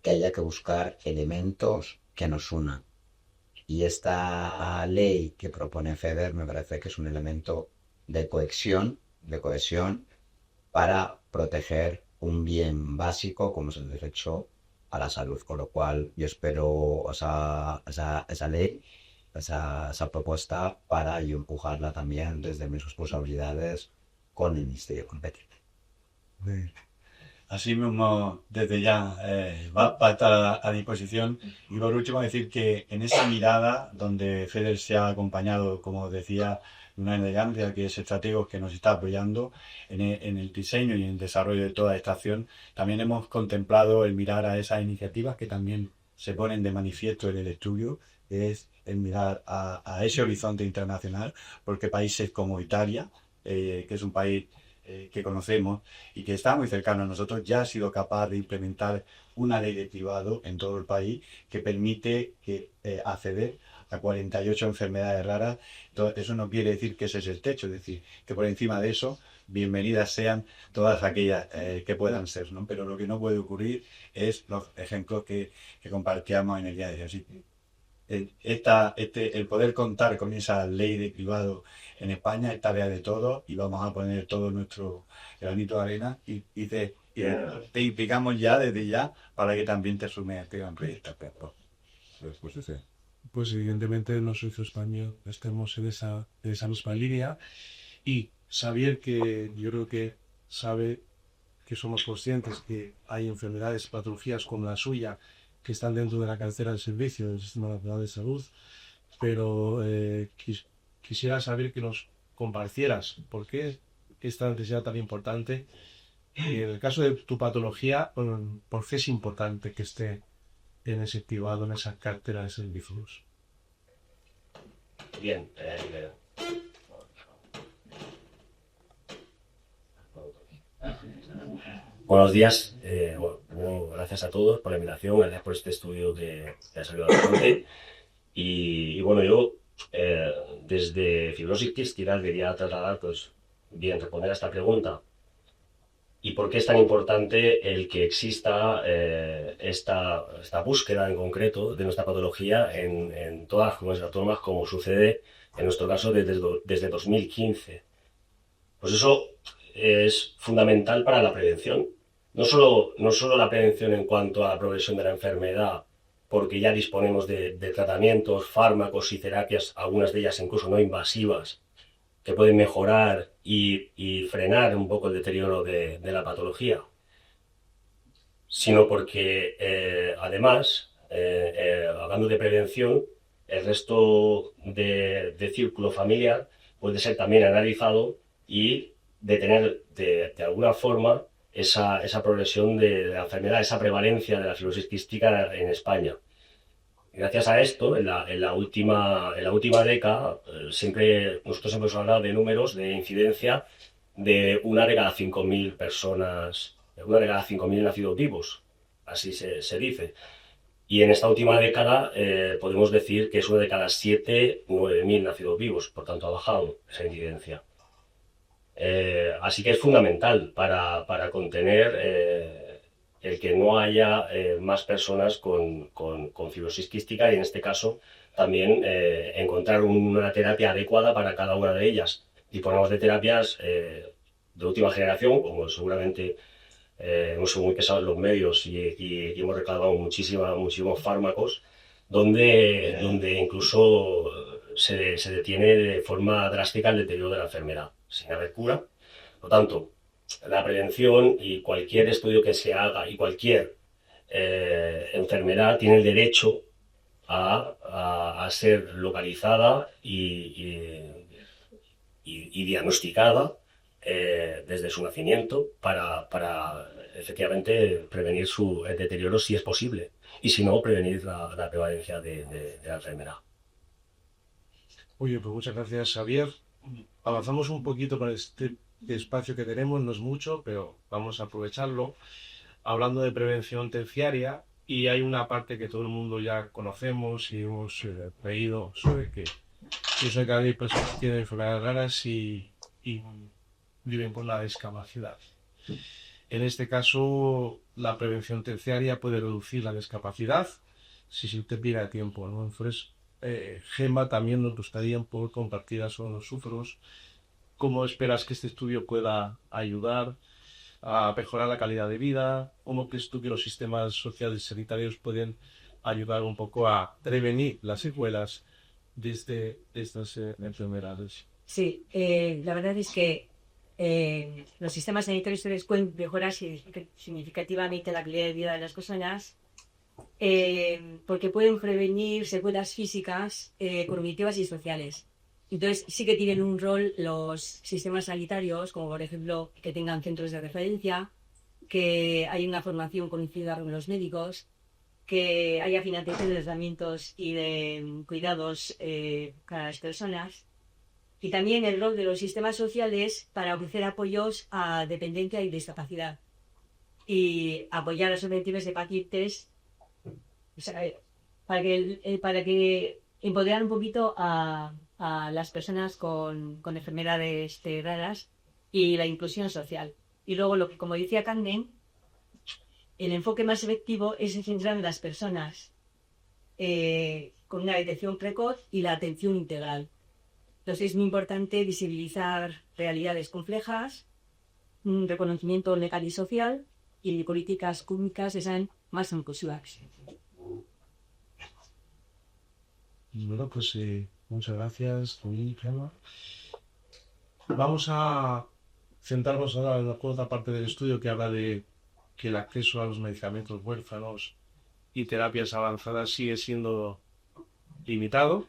que haya que buscar elementos que nos unan. Y esta ley que propone FEDER me parece que es un elemento de cohesión para proteger un bien básico como es el derecho a la salud. Con lo cual yo espero esa ley, esa propuesta para yo empujarla también desde mis responsabilidades con el Ministerio competente. Así mismo, desde ya va a estar a disposición. Y por último, decir que en esa mirada, donde FEDER se ha acompañado, como decía, de una elegancia que es Estratego que nos está apoyando en el diseño y en el desarrollo de toda esta acción, también hemos contemplado el mirar a esas iniciativas que también se ponen de manifiesto en el estudio, que es el mirar a ese horizonte internacional, porque países como Italia, que es un país que conocemos y que está muy cercano a nosotros, ya ha sido capaz de implementar una ley de cribado en todo el país que permite acceder a 48 enfermedades raras. Entonces, eso no quiere decir que ese es el techo, es decir, que por encima de eso, bienvenidas sean todas aquellas que puedan ser, ¿no? Pero lo que no puede ocurrir es los ejemplos que compartíamos en el día de hoy. Así que el poder contar con esa ley de cribado en España es tarea de todos y vamos a poner todo nuestro granito de arena y te implicamos ya desde ya para que también te sumes a este gran proyecto. Pues evidentemente en los Socios Español estemos en esa misma línea y Xavier, que yo creo que sabe que somos conscientes que hay enfermedades, patologías como la suya que están dentro de la cartera de servicio del Sistema Nacional de Salud, pero quisiera saber que nos compartieras por qué esta necesidad tan importante y en el caso de tu patología, por qué es importante que esté en ese cribado, en esa cartera de servicios. Bien, Buenos días, gracias a todos por la invitación, gracias por este estudio que ha salido adelante. Y bueno, yo desde Fibrosis Quisquera quería trasladar, pues bien, responder a esta pregunta. ¿Y por qué es tan importante el que exista esta búsqueda en concreto de nuestra patología en todas las comunidades autónomas, como sucede en nuestro caso desde 2015? Pues eso es fundamental para la prevención. No solo la prevención en cuanto a la progresión de la enfermedad, porque ya disponemos de tratamientos, fármacos y terapias, algunas de ellas incluso no invasivas, que pueden mejorar y frenar un poco el deterioro de la patología, sino porque además, hablando de prevención, el resto de círculo familiar puede ser también analizado y detener de alguna forma esa progresión de la enfermedad, esa prevalencia de la fibrosis quística en España. Gracias a esto, en la última década, siempre nosotros hemos hablado de números de incidencia de 1 de cada 5.000 personas, 1 de cada 5.000 nacidos vivos, así se dice. Y en esta última década podemos decir que es 1 de cada 7, 9.000 nacidos vivos, por tanto ha bajado esa incidencia. Así que es fundamental para contener el que no haya más personas con fibrosis quística y en este caso también encontrar una terapia adecuada para cada una de ellas. Disponemos de terapias de última generación, como seguramente hemos sido muy pesados en los medios y hemos reclamado muchísimos fármacos, donde incluso se detiene de forma drástica el deterioro de la enfermedad, sin haber cura. Por lo tanto, la prevención y cualquier estudio que se haga y cualquier enfermedad tiene el derecho a ser localizada y diagnosticada desde su nacimiento para efectivamente prevenir el deterioro si es posible y si no, prevenir la prevalencia de la enfermedad. Oye, pues muchas gracias, Xavier. Avanzamos un poquito para este espacio que tenemos, no es mucho, pero vamos a aprovecharlo. Hablando de prevención terciaria, y hay una parte que todo el mundo ya conocemos y hemos leído sobre que piensa que hay personas que tienen enfermedades raras y viven con la discapacidad. En este caso, la prevención terciaria puede reducir la discapacidad si se interviene a tiempo, ¿no? Entonces, Gemma, también nos gustaría por compartir sobre los sufros. ¿Cómo esperas que este estudio pueda ayudar a mejorar la calidad de vida? ¿Cómo crees tú que los sistemas sociales y sanitarios pueden ayudar un poco a prevenir las secuelas de estas enfermedades? Sí, la verdad es que los sistemas sanitarios pueden mejorar significativamente la calidad de vida de las personas porque pueden prevenir secuelas físicas, cognitivas y sociales. Entonces sí que tienen un rol los sistemas sanitarios, como por ejemplo que tengan centros de referencia, que haya una formación conocida con los médicos, que haya financiación de tratamientos y de cuidados para las personas. Y también el rol de los sistemas sociales para ofrecer apoyos a dependencia y discapacidad. Y apoyar a las asociaciones de pacientes, o sea, para que empoderar un poquito a las personas con enfermedades raras y la inclusión social. Y luego, como decía Carmen, el enfoque más efectivo es centrar en las personas con una detección precoz y la atención integral. Entonces es muy importante visibilizar realidades complejas, un reconocimiento legal y social y políticas públicas que sean más inclusivas. Bueno, pues muchas gracias, Gemma. Vamos a centrarnos ahora en la otra parte del estudio que habla de que el acceso a los medicamentos huérfanos y terapias avanzadas sigue siendo limitado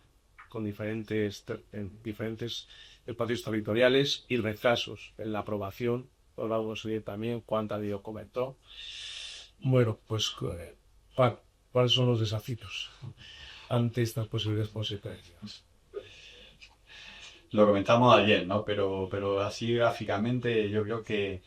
con diferentes espacios territoriales y retrasos en la aprobación. Os vamos a ver también cuánta Dios comentó. Bueno, pues ¿cuáles son los desafíos ante estas posibles consecuencias? Lo comentamos ayer, ¿no? Pero así gráficamente yo creo que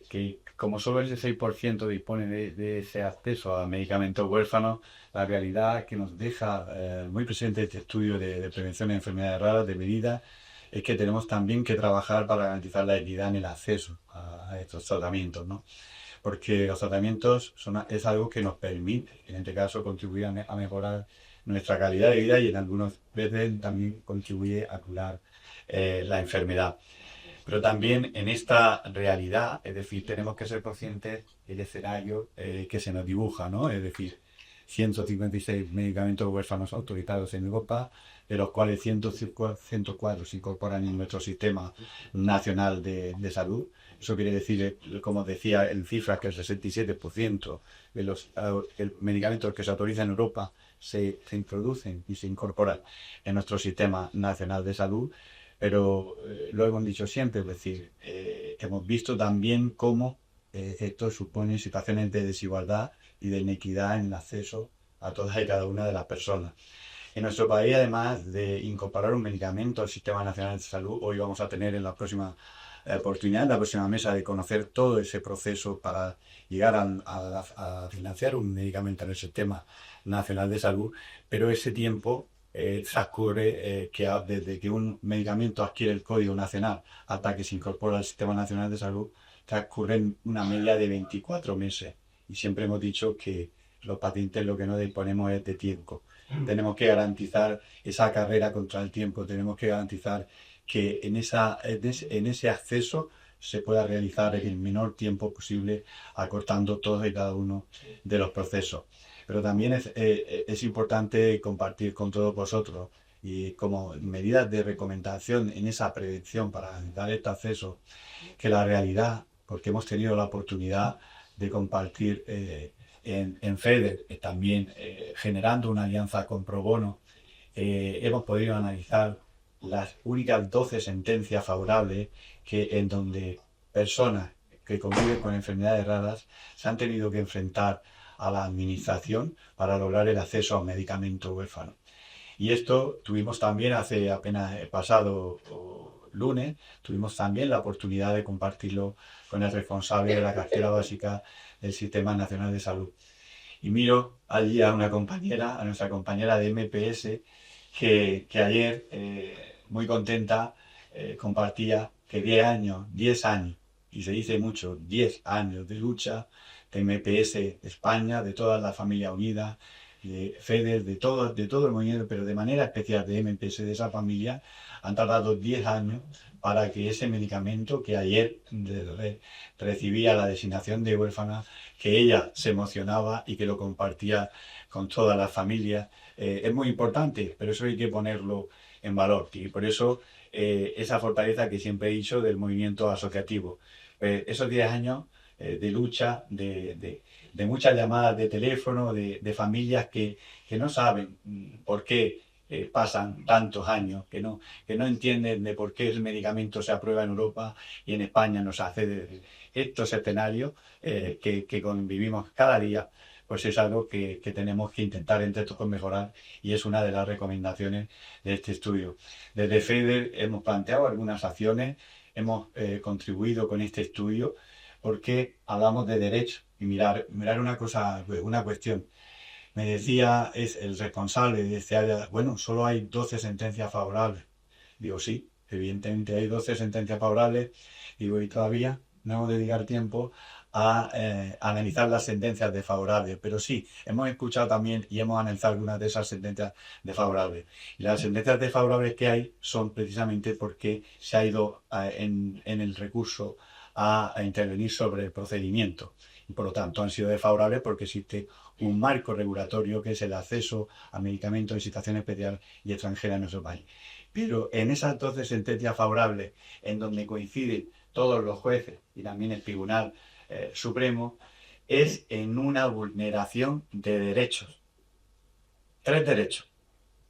que como solo ese 6% dispone de ese acceso a medicamentos huérfanos, la realidad que nos deja muy presente este estudio de prevención de enfermedades raras, de medidas, es que tenemos también que trabajar para garantizar la equidad en el acceso a estos tratamientos, ¿no? Porque los tratamientos es algo que nos permite, en este caso, contribuir a mejorar nuestra calidad de vida y en algunas veces también contribuye a curar la enfermedad. Pero también en esta realidad, es decir, tenemos que ser conscientes del escenario que se nos dibuja, ¿no? Es decir, 156 medicamentos huérfanos autorizados en Europa, de los cuales 104 se incorporan en nuestro sistema nacional de salud. Eso quiere decir, como decía en cifras, que el 67% de los medicamentos que se autorizan en Europa se introducen y se incorporan en nuestro sistema nacional de salud. Pero lo hemos dicho siempre, es decir, hemos visto también cómo esto supone situaciones de desigualdad y de inequidad en el acceso a todas y cada una de las personas. En nuestro país, además de incorporar un medicamento al Sistema Nacional de Salud, hoy vamos a tener en la próxima oportunidad, en la próxima mesa, de conocer todo ese proceso para llegar a financiar un medicamento en el Sistema Nacional de Salud, pero ese tiempo transcurre desde que un medicamento adquiere el Código Nacional hasta que se incorpora al Sistema Nacional de Salud, transcurre una media de 24 meses. Y siempre hemos dicho que los pacientes lo que no disponemos es de tiempo. Tenemos que garantizar esa carrera contra el tiempo, tenemos que garantizar que en ese acceso se pueda realizar en el menor tiempo posible, acortando todos y cada uno de los procesos. Pero también es importante compartir con todos vosotros, y como medidas de recomendación en esa prevención para dar este acceso, que la realidad, porque hemos tenido la oportunidad de compartir en FEDER, también generando una alianza con Pro Bono, hemos podido analizar las únicas 12 sentencias favorables en donde personas que conviven con enfermedades raras se han tenido que enfrentar a la administración para lograr el acceso a un medicamento huérfano. Y esto tuvimos también hace apenas el pasado lunes, tuvimos también la oportunidad de compartirlo con el responsable de la cartera básica del Sistema Nacional de Salud. Y miro allí a nuestra compañera de MPS, que ayer, muy contenta, compartía que 10 años, y se dice mucho, 10 años de lucha de MPS España, de toda la familia unida, de FEDER, de todo el movimiento, pero de manera especial de MPS, de esa familia, han tardado 10 años para que ese medicamento, que ayer recibía la designación de huérfana, que ella se emocionaba y que lo compartía con todas las familias, es muy importante, pero eso hay que ponerlo en valor. Y por eso esa fortaleza que siempre he dicho del movimiento asociativo. Esos 10 años de lucha, de muchas llamadas de teléfono, de familias que no saben por qué pasan tantos años, que no entienden de por qué el medicamento se aprueba en Europa y en España nos hace estos escenarios que convivimos cada día. Pues es algo que tenemos que intentar entre todos mejorar, y es una de las recomendaciones de este estudio. Desde FEDER hemos planteado algunas acciones, hemos contribuido con este estudio, porque hablamos de derecho. Y mirar una cuestión. Me decía el responsable de este área, bueno, solo hay 12 sentencias favorables. Digo, sí, evidentemente hay 12 sentencias favorables. Digo, y todavía no hemos de dedicar tiempo a analizar las sentencias desfavorables. Pero sí, hemos escuchado también y hemos analizado algunas de esas sentencias desfavorables. Y las sentencias desfavorables que hay son precisamente porque se ha ido en el recurso a intervenir sobre el procedimiento. Y por lo tanto han sido desfavorables porque existe un marco regulatorio que es el acceso a medicamentos en situación especial y extranjera en nuestro país. Pero en esas 12 sentencias favorables, en donde coinciden todos los jueces y también el Tribunal Supremo, es en una vulneración de derechos. 3 derechos.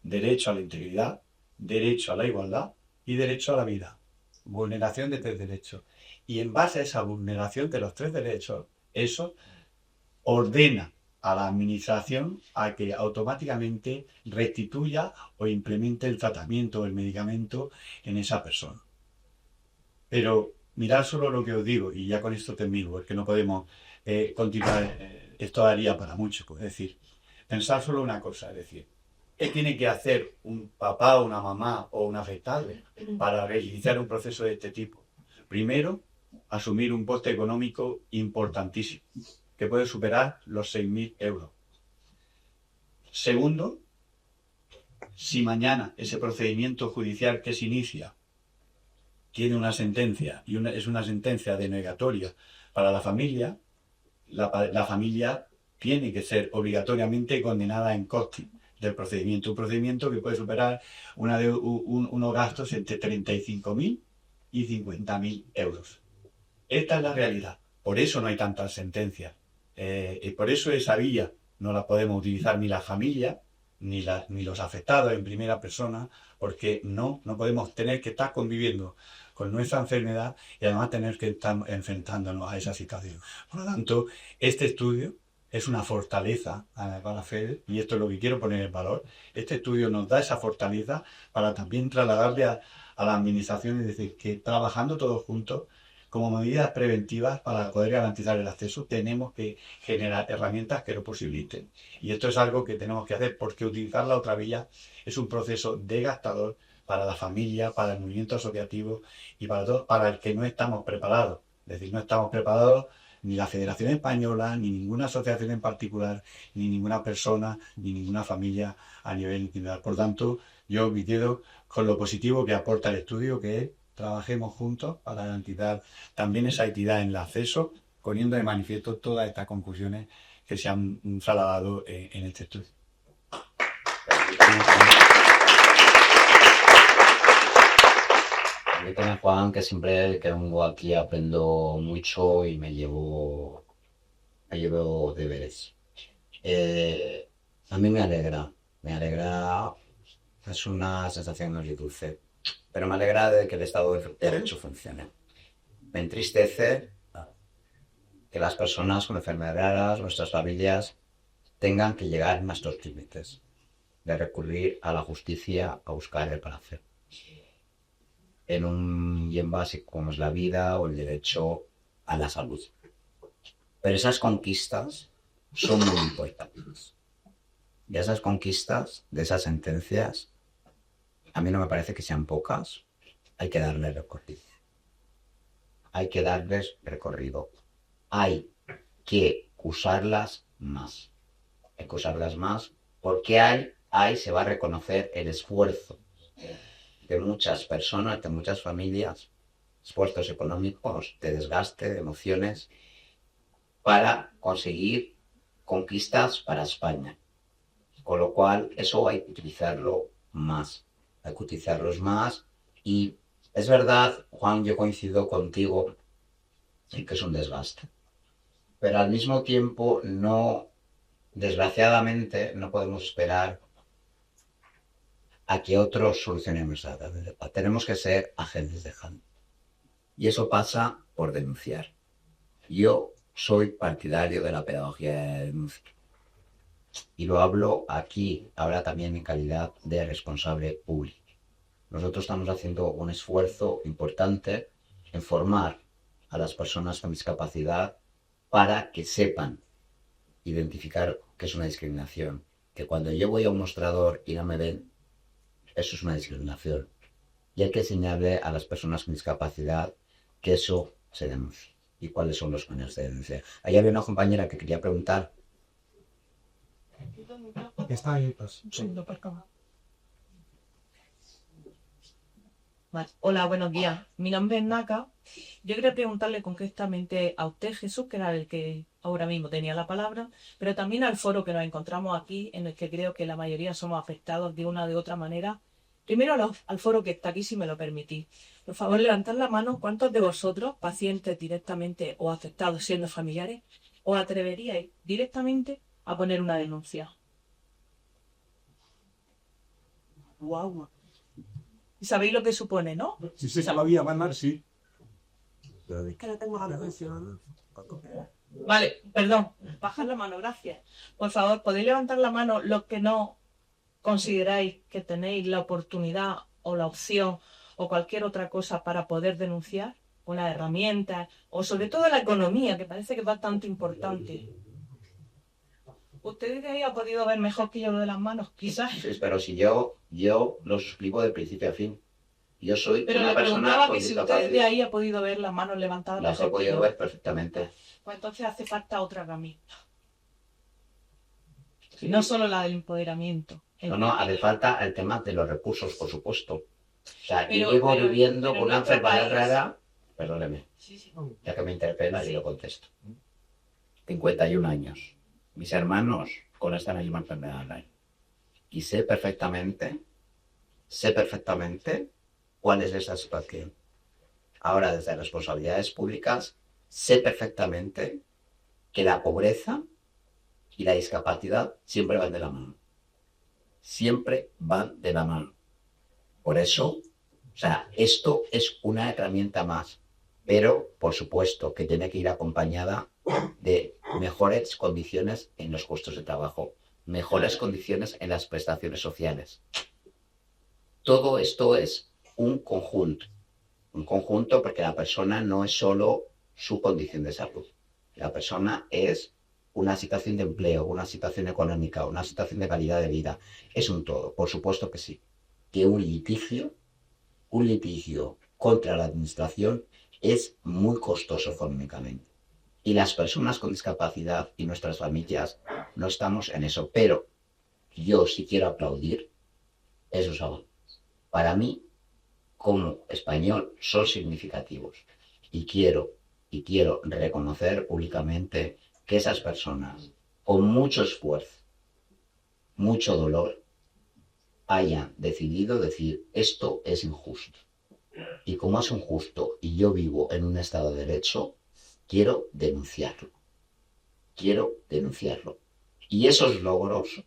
Derecho a la integridad, derecho a la igualdad y derecho a la vida. Vulneración de 3 derechos. Y en base a esa vulneración de los 3 derechos, eso ordena a la administración a que automáticamente restituya o implemente el tratamiento o el medicamento en esa persona. Pero mirar solo lo que os digo, y ya con esto termino, porque no podemos continuar, esto daría para mucho, pues, es decir, pensar solo una cosa, es decir, ¿qué tiene que hacer un papá, una mamá o un afectado para reiniciar un proceso de este tipo? Primero, asumir un coste económico importantísimo, que puede superar los 6.000 euros. Segundo, si mañana ese procedimiento judicial que se inicia tiene una sentencia y es una sentencia denegatoria para la familia, la familia tiene que ser obligatoriamente condenada en coste del procedimiento. Un procedimiento que puede superar unos gastos entre 35.000 y 50.000 euros. Esta es la realidad. Por eso no hay tantas sentencias. Y por eso esa vía no la podemos utilizar ni la familia ni los afectados en primera persona, porque no podemos tener que estar conviviendo con nuestra enfermedad y además tener que estar enfrentándonos a esa situación. Por lo tanto, este estudio es una fortaleza para FEDER, y esto es lo que quiero poner en valor. Este estudio nos da esa fortaleza para también trasladarle a la administración, es decir, que trabajando todos juntos, como medidas preventivas para poder garantizar el acceso, tenemos que generar herramientas que lo posibiliten. Y esto es algo que tenemos que hacer, porque utilizar la otra vía es un proceso desgastador para la familia, para el movimiento asociativo y para todo, para el que no estamos preparados. Es decir, no estamos preparados ni la Federación Española, ni ninguna asociación en particular, ni ninguna persona, ni ninguna familia a nivel individual. Por tanto, yo me quedo con lo positivo que aporta el estudio, que es trabajemos juntos para garantizar también esa equidad en el acceso, poniendo de manifiesto todas estas conclusiones que se han trasladado en este estudio. Permíteme, Juan, que siempre que vengo aquí aprendo mucho y me llevo deberes. A mí me alegra, es una sensación no dulce, pero me alegra de que el Estado de Derecho funcione. Me entristece que las personas con enfermedades raras, nuestras familias, tengan que llegar a nuestros límites de recurrir a la justicia a buscar el placer en un bien básico como es la vida o el derecho a la salud. Pero esas conquistas son muy importantes. Y esas conquistas de esas sentencias, a mí no me parece que sean pocas. Hay que darles recorrido. Hay que darles recorrido. Hay que usarlas más. Hay que usarlas más porque ahí se va a reconocer el esfuerzo de muchas personas, de muchas familias, esfuerzos económicos, de desgaste, de emociones, para conseguir conquistas para España. Con lo cual, eso hay que utilizarlo más. Hay que utilizarlos más. Y es verdad, Juan, yo coincido contigo en que es un desgaste. Pero al mismo tiempo, desgraciadamente, no podemos esperar a que otros solucionemos la verdad. Tenemos que ser agentes de cambio. Y eso pasa por denunciar. Yo soy partidario de la pedagogía de denuncia. Y lo hablo aquí, ahora también en calidad de responsable público. Nosotros estamos haciendo un esfuerzo importante en formar a las personas con discapacidad para que sepan identificar qué es una discriminación. Que cuando yo voy a un mostrador y no me ven, eso es una discriminación. Y hay que enseñarle a las personas con discapacidad que eso se denuncia. ¿Y cuáles son los medios de denuncia? Ahí había una compañera que quería preguntar. Está ahí, pues. Hola, buenos días. Mi nombre es Naka. Yo quería preguntarle concretamente a usted, Jesús, que era el que ahora mismo tenía la palabra, pero también al foro que nos encontramos aquí, en el que creo que la mayoría somos afectados de una u otra manera. Primero al foro que está aquí, si me lo permitís. Por favor, levantad la mano. ¿Cuántos de vosotros, pacientes directamente o afectados siendo familiares, os atreveríais directamente a poner una denuncia? ¡Guau! ¿Y sabéis lo que supone, no? Si se sabía ganar, sí. Es que no tengo la atención. Vale, perdón. Bajad la mano, gracias. Por favor, ¿podéis levantar la mano los que no consideráis que tenéis la oportunidad o la opción o cualquier otra cosa para poder denunciar? con las herramientas, o sobre todo la economía, que parece que es bastante importante. ¿Ustedes de ahí han podido ver mejor que yo lo de las manos? Quizás. Sí, pero si yo lo explico de principio a fin. Yo soy Pero una le persona preguntaba con que si ustedes de discapacidad. ahí han podido ver las manos levantadas. Las he mejor que podido yo. ver perfectamente. Pues entonces hace falta otra herramienta. No solo la del empoderamiento. No, hace falta el tema de los recursos, por supuesto. O sea, Pero- yo llevo pero- viviendo pero con una nuestro enfermedad país- rara, perdóneme, ya que me interpela y lo contesto. 51 años. Mis hermanos con esta misma enfermedad rara. Y sé perfectamente cuál es esa situación. Ahora, desde responsabilidades públicas, sé perfectamente que la pobreza y la discapacidad siempre van de la mano. Siempre van de la mano. Por eso, o sea, esto es una herramienta más, pero por supuesto que tiene que ir acompañada de mejores condiciones en los puestos de trabajo, mejores condiciones en las prestaciones sociales. Todo esto es un conjunto porque la persona no es solo su condición de salud. La persona es una situación de empleo, una situación económica, una situación de calidad de vida. Es un todo, por supuesto que sí. Que un litigio contra la administración es muy costoso económicamente. Y las personas con discapacidad y nuestras familias no estamos en eso. Pero yo sí quiero aplaudir esos avances. Para mí, como español, son significativos. Y quiero reconocer públicamente que esas personas, con mucho esfuerzo, mucho dolor, hayan decidido decir, esto es injusto. Y como es injusto y yo vivo en un Estado de Derecho, quiero denunciarlo. Y esos logros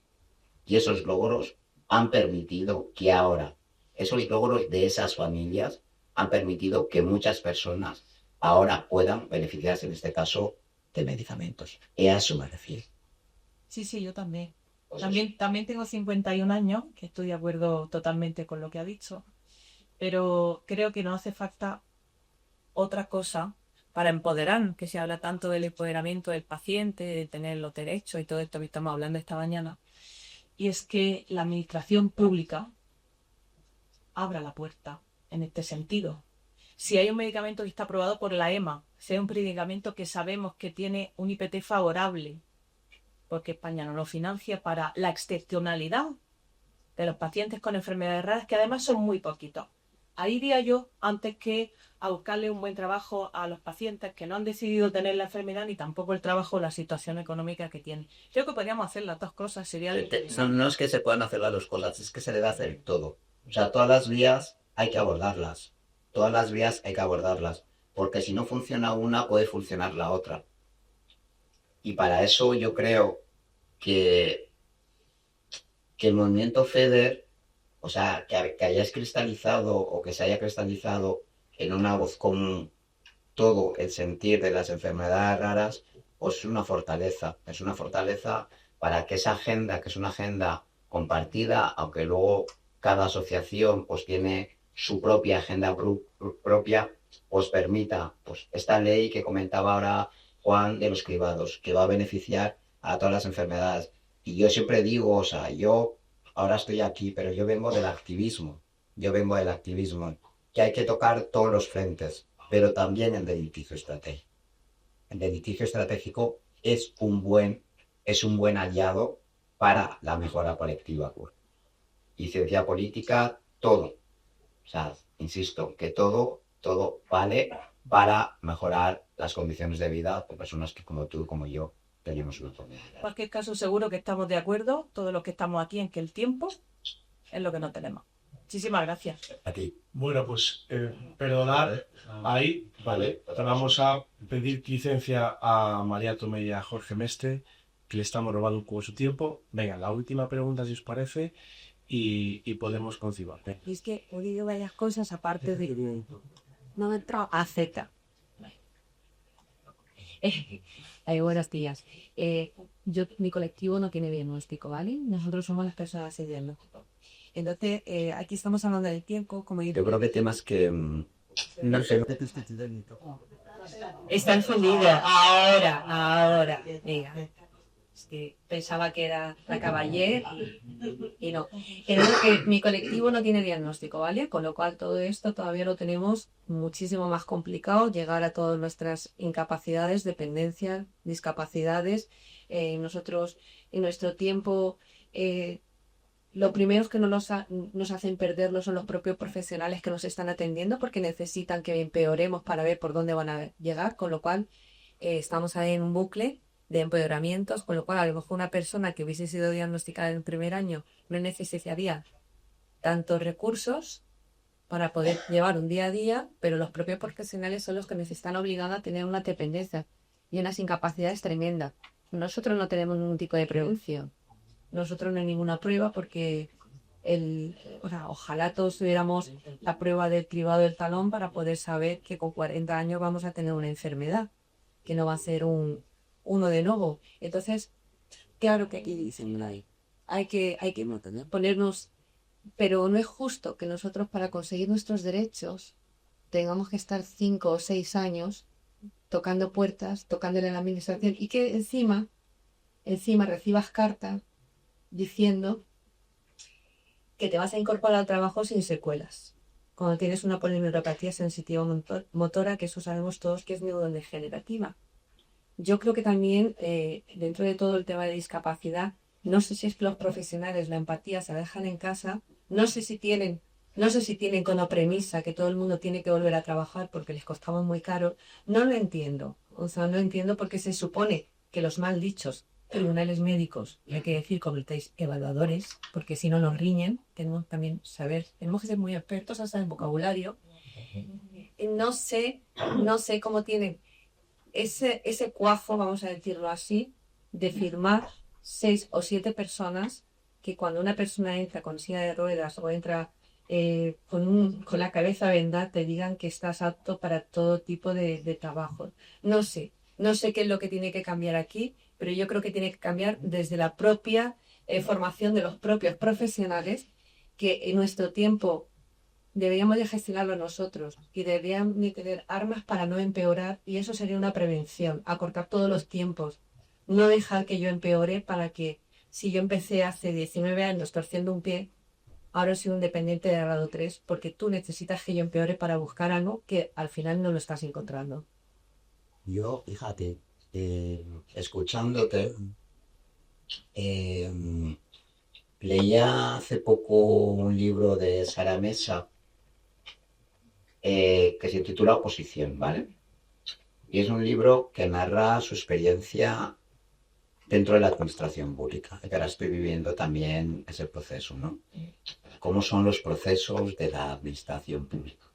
han permitido que ahora, esos logros de esas familias han permitido que muchas personas ahora puedan beneficiarse, en este caso, de medicamentos. Y a eso me refiero. Sí, yo también. Pues También tengo 51 años, que estoy de acuerdo totalmente con lo que ha dicho, pero creo que no hace falta otra cosa para empoderar, que se habla tanto del empoderamiento del paciente, de tener los derechos y todo esto que estamos hablando esta mañana, y es que la administración pública abra la puerta en este sentido. Si hay un medicamento que está aprobado por la EMA, sea un medicamento que sabemos que tiene un IPT favorable, porque España no lo financia, para la excepcionalidad de los pacientes con enfermedades raras, que además son muy poquitos. Ahí iría yo antes que a buscarle un buen trabajo a los pacientes que no han decidido tener la enfermedad ni tampoco el trabajo o la situación económica que tienen. Creo que podríamos hacer las dos cosas. No es que se puedan hacer las dos cosas, es que se debe hacer todo. O sea, todas las vías hay que abordarlas. Porque si no funciona una, puede funcionar la otra. Y para eso yo creo que el movimiento FEDER, o sea, que hayáis cristalizado o que se haya cristalizado en una voz común todo el sentir de las enfermedades raras, pues es una fortaleza para que esa agenda, que es una agenda compartida, aunque luego cada asociación pues tiene su propia agenda propia, pues permita pues esta ley que comentaba ahora Juan de los cribados, que va a beneficiar a todas las enfermedades. Y yo siempre digo, o sea, yo ahora estoy aquí, pero yo vengo del activismo, que hay que tocar todos los frentes, pero también el del litigio estratégico. El del litigio estratégico es un buen aliado para la mejora colectiva. Y ciencia política, todo. O sea, insisto, que todo vale para mejorar las condiciones de vida de personas que como tú, como yo, tenemos una enfermedad. En cualquier caso, seguro que estamos de acuerdo, todos los que estamos aquí, en que el tiempo es lo que no tenemos. Muchísimas gracias. A ti. Bueno, pues perdonad ahí, vale. Vamos a pedir licencia a María Tomé y a Jorge Mestre, que le estamos robando un poco su tiempo. Venga, la última pregunta, si os parece, y podemos conciliar. Y es que he oído varias cosas aparte de... No me he entrado a Z. Buenos días. Mi colectivo no tiene diagnóstico, ¿vale? Nosotros somos las personas sin diagnóstico. Entonces, aquí estamos hablando del tiempo, como Yo creo que temas que No sé. Está encendida. Ahora. Venga. Es que pensaba que era la caballé y no. Creo que mi colectivo no tiene diagnóstico, ¿vale? Con lo cual todo esto todavía lo tenemos muchísimo más complicado, llegar a todas nuestras incapacidades, dependencias, discapacidades. Nosotros, en nuestro tiempo, lo primero que nos hacen perderlo son los propios profesionales que nos están atendiendo porque necesitan que empeoremos para ver por dónde van a llegar, con lo cual estamos ahí en un bucle de empeoramientos, con lo cual a lo mejor una persona que hubiese sido diagnosticada en el primer año no necesitaría tantos recursos para poder llevar un día a día, pero los propios profesionales son los que nos están obligando a tener una dependencia y unas incapacidades tremendas. Nosotros no tenemos ningún tipo de prevención. Nosotros no hay ninguna prueba porque ojalá todos tuviéramos la prueba del cribado del talón para poder saber que con 40 años vamos a tener una enfermedad, que no va a ser uno de nuevo. Entonces, claro que aquí dicen, hay que ponernos, pero no es justo que nosotros para conseguir nuestros derechos tengamos que estar 5 o 6 años tocando puertas, tocándole a la administración y que encima recibas cartas diciendo que te vas a incorporar al trabajo sin secuelas. Cuando tienes una polineuropatía sensitiva motora, que eso sabemos todos que es neurodegenerativa. Yo creo que también, dentro de todo el tema de discapacidad, no sé si es que los profesionales la empatía se la dejan en casa, no sé si tienen como premisa que todo el mundo tiene que volver a trabajar porque les costaba muy caro. No lo entiendo. O sea, no entiendo porque se supone que los mal dichos tribunales médicos, y hay que decir, convertéis evaluadores, porque si no nos riñen, tenemos también tenemos que ser muy expertos hasta en vocabulario. No sé cómo tienen ese cuajo, vamos a decirlo así, de firmar 6 o 7 personas que cuando una persona entra con silla de ruedas o entra con la cabeza vendada te digan que estás apto para todo tipo de trabajo. No sé qué es lo que tiene que cambiar aquí, pero yo creo que tiene que cambiar desde la propia formación de los propios profesionales, que en nuestro tiempo deberíamos de gestionarlo nosotros y deberíamos de tener armas para no empeorar, y eso sería una prevención, acortar todos los tiempos, no dejar que yo empeore para que si yo empecé hace 19 años torciendo un pie, ahora soy un dependiente de grado 3 porque tú necesitas que yo empeore para buscar algo que al final no lo estás encontrando. Yo, fíjate, escuchándote, leía hace poco un libro de Sara Mesa que se titula Oposición, ¿vale? Y es un libro que narra su experiencia dentro de la administración pública, que ahora estoy viviendo también ese proceso, ¿no? ¿Cómo son los procesos de la administración pública?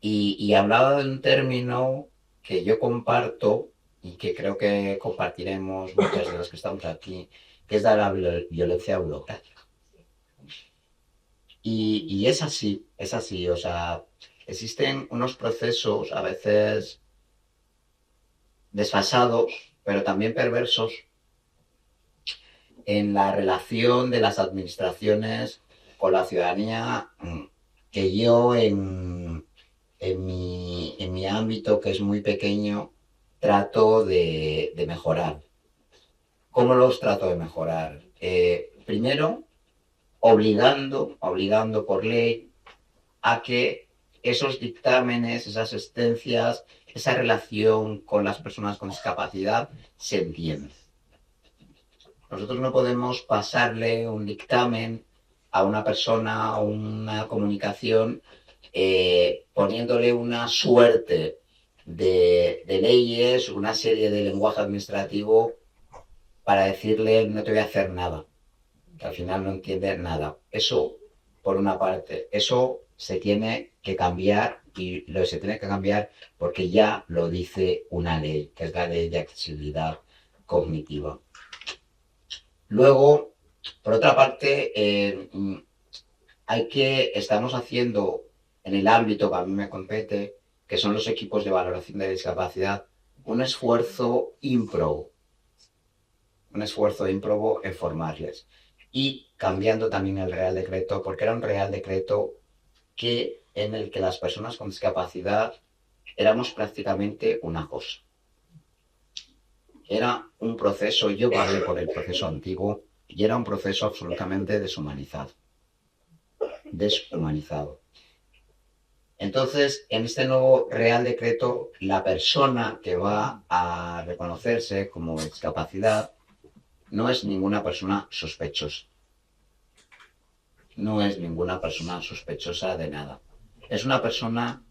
Y hablaba de un término que yo comparto y que creo que compartiremos muchas de las que estamos aquí, que es la violencia burocrática. Y es así, o sea, existen unos procesos a veces desfasados, pero también perversos en la relación de las administraciones con la ciudadanía, que yo en mi ámbito, que es muy pequeño, trato de mejorar. ¿Cómo los trato de mejorar? Primero, obligando por ley a que esos dictámenes, esas sentencias, esa relación con las personas con discapacidad se entienda. Nosotros no podemos pasarle un dictamen a una persona o una comunicación poniéndole una suerte de leyes, una serie de lenguaje administrativo para decirle no te voy a hacer nada, que al final no entiende nada. Eso, por una parte, eso se tiene que cambiar, y se tiene que cambiar porque ya lo dice una ley, que es la ley de accesibilidad cognitiva. Luego, por otra parte, estamos haciendo en el ámbito que a mí me compete, que son los equipos de valoración de discapacidad, un esfuerzo ímprobo en formarles, y cambiando también el Real Decreto, porque era un Real Decreto que en el que las personas con discapacidad éramos prácticamente una cosa. Era un proceso, yo hablé por el proceso antiguo, y era un proceso absolutamente deshumanizado. Entonces, en este nuevo Real Decreto, la persona que va a reconocerse como discapacidad no es ninguna persona sospechosa. No es ninguna persona sospechosa de nada. Es una persona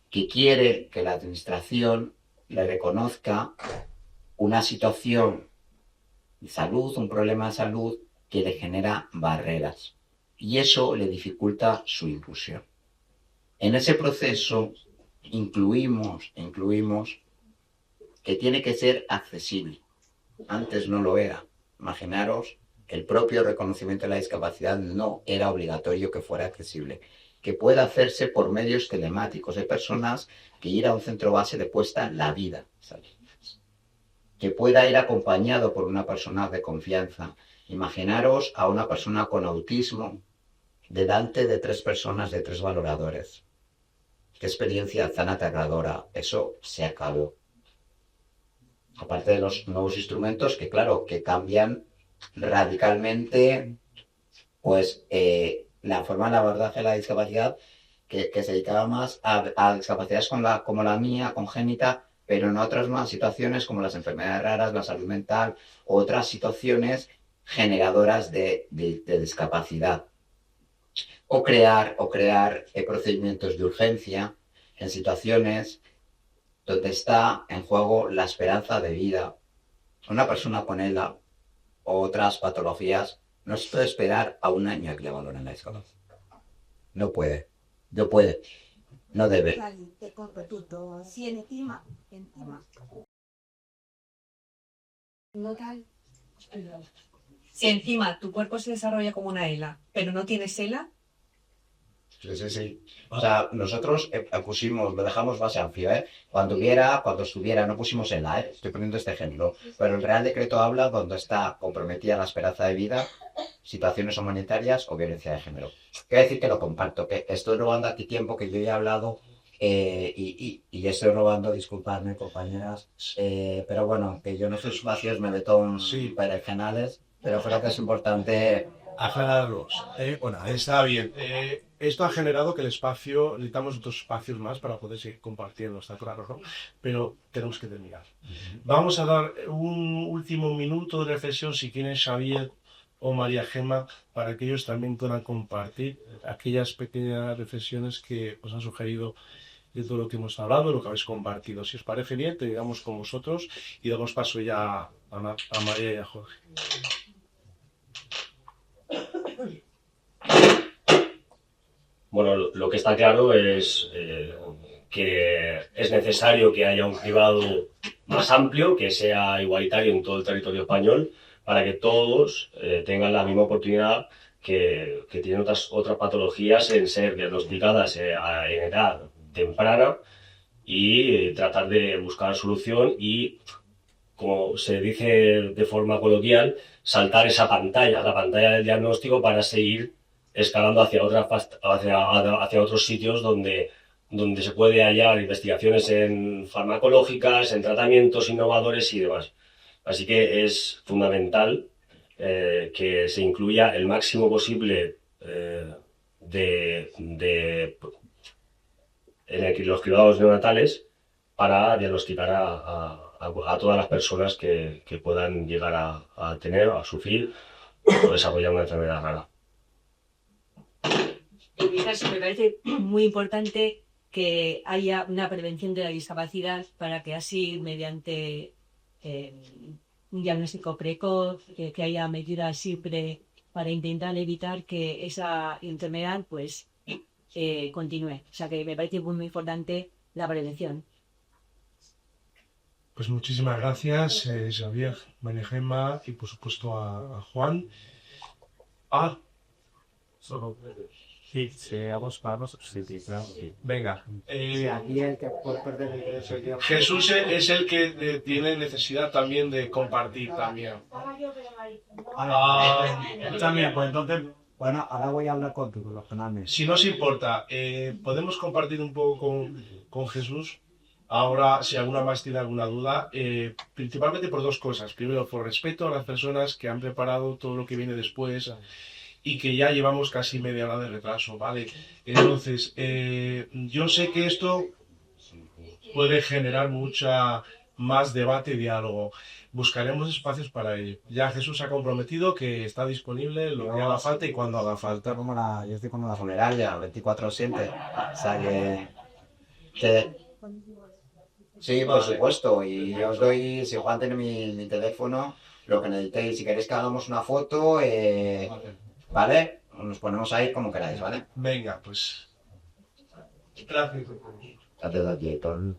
que quiere que la administración le reconozca una situación de salud, un problema de salud que le genera barreras. Y eso le dificulta su inclusión. En ese proceso incluimos que tiene que ser accesible. Antes no lo era. Imaginaros, el propio reconocimiento de la discapacidad no era obligatorio que fuera accesible. Que pueda hacerse por medios telemáticos. Hay personas que ir a un centro base le cuesta la vida, ¿sabes? Que pueda ir acompañado por una persona de confianza. Imaginaros a una persona con autismo delante de 3 personas, de 3 valoradores. Qué experiencia tan aterradora. Eso se acabó. Aparte de los nuevos instrumentos que, claro, que cambian radicalmente pues la forma de abordaje de la discapacidad que se dedicaba más a discapacidades como la mía, congénita, pero en otras más situaciones como las enfermedades raras, la salud mental, otras situaciones generadoras de discapacidad. O crear procedimientos de urgencia en situaciones donde está en juego la esperanza de vida. Una persona con ELA o otras patologías no se puede esperar a un año a que le valoren la discapacidad. No puede. No puede. No debe. Si encima tu cuerpo se desarrolla como una ELA, pero no tienes ELA, Sí. O sea, nosotros pusimos, lo dejamos base amplio, ¿eh? Cuando estuviera, no pusimos ELA, ¿eh? Estoy poniendo este ejemplo. Pero el Real Decreto habla cuando está comprometida la esperanza de vida, situaciones humanitarias o violencia de género. Quiero decir que lo comparto, que estoy robando aquí tiempo que yo ya he hablado y estoy robando, disculpadme compañeras, pero bueno, que yo no soy espacios, me meto en perengenales, pero creo que es importante aclararlos. Bueno, está bien. Esto ha generado que el espacio, necesitamos otros espacios más para poder seguir compartiendo, está claro, ¿no? Pero tenemos que terminar. Vamos a dar un último minuto de reflexión, si quieren, Xavier o María Gemma, para que ellos también puedan compartir aquellas pequeñas reflexiones que os han sugerido de todo lo que hemos hablado, lo que habéis compartido. Si os parece bien, te digamos con vosotros y damos paso ya a María y a Jorge. Bueno, lo que está claro es que es necesario que haya un cribado más amplio, que sea igualitario en todo el territorio español, para que todos tengan la misma oportunidad que tienen otras patologías en ser diagnosticadas en edad temprana y tratar de buscar solución y, como se dice de forma coloquial, saltar esa pantalla, la pantalla del diagnóstico, para seguir escalando hacia otros sitios donde se puede hallar investigaciones en farmacológicas, en tratamientos innovadores y demás. Así que es fundamental que se incluya el máximo posible en los cribados neonatales para diagnosticar a todas las personas que puedan llegar a tener, a sufrir o desarrollar una enfermedad rara. En mi caso me parece muy importante que haya una prevención de la discapacidad para que así, mediante un diagnóstico precoz, que haya medidas siempre para intentar evitar que esa enfermedad pues continúe. O sea que me parece muy importante la prevención. Pues muchísimas gracias, Xavier, María Gemma y por supuesto a Juan. Solo sí, seamos manos, sí, claro. Venga. aquí el que puede perder el derecho de Jesús es el que tiene necesidad también de compartir también. También, pues entonces Bueno, ahora voy a hablar contigo, los canales. Si no os importa, podemos compartir un poco con Jesús. Ahora, si alguna más tiene alguna duda, principalmente por dos cosas. Primero, por respeto a las personas que han preparado todo lo que viene después y que ya llevamos casi media hora de retraso, ¿vale? Entonces, yo sé que esto puede generar mucha más debate y diálogo. Buscaremos espacios para ello. Ya Jesús se ha comprometido que está disponible lo que haga falta y cuando haga falta. Yo estoy como la funeraria, 24/7. O sea que sí, por supuesto. Y yo os doy, si Juan tiene mi teléfono, lo que necesitéis. Si queréis que hagamos una foto, ¿vale? Nos ponemos ahí como queráis, ¿vale? Venga, pues. Gracias. Gracias a ti, Héctor.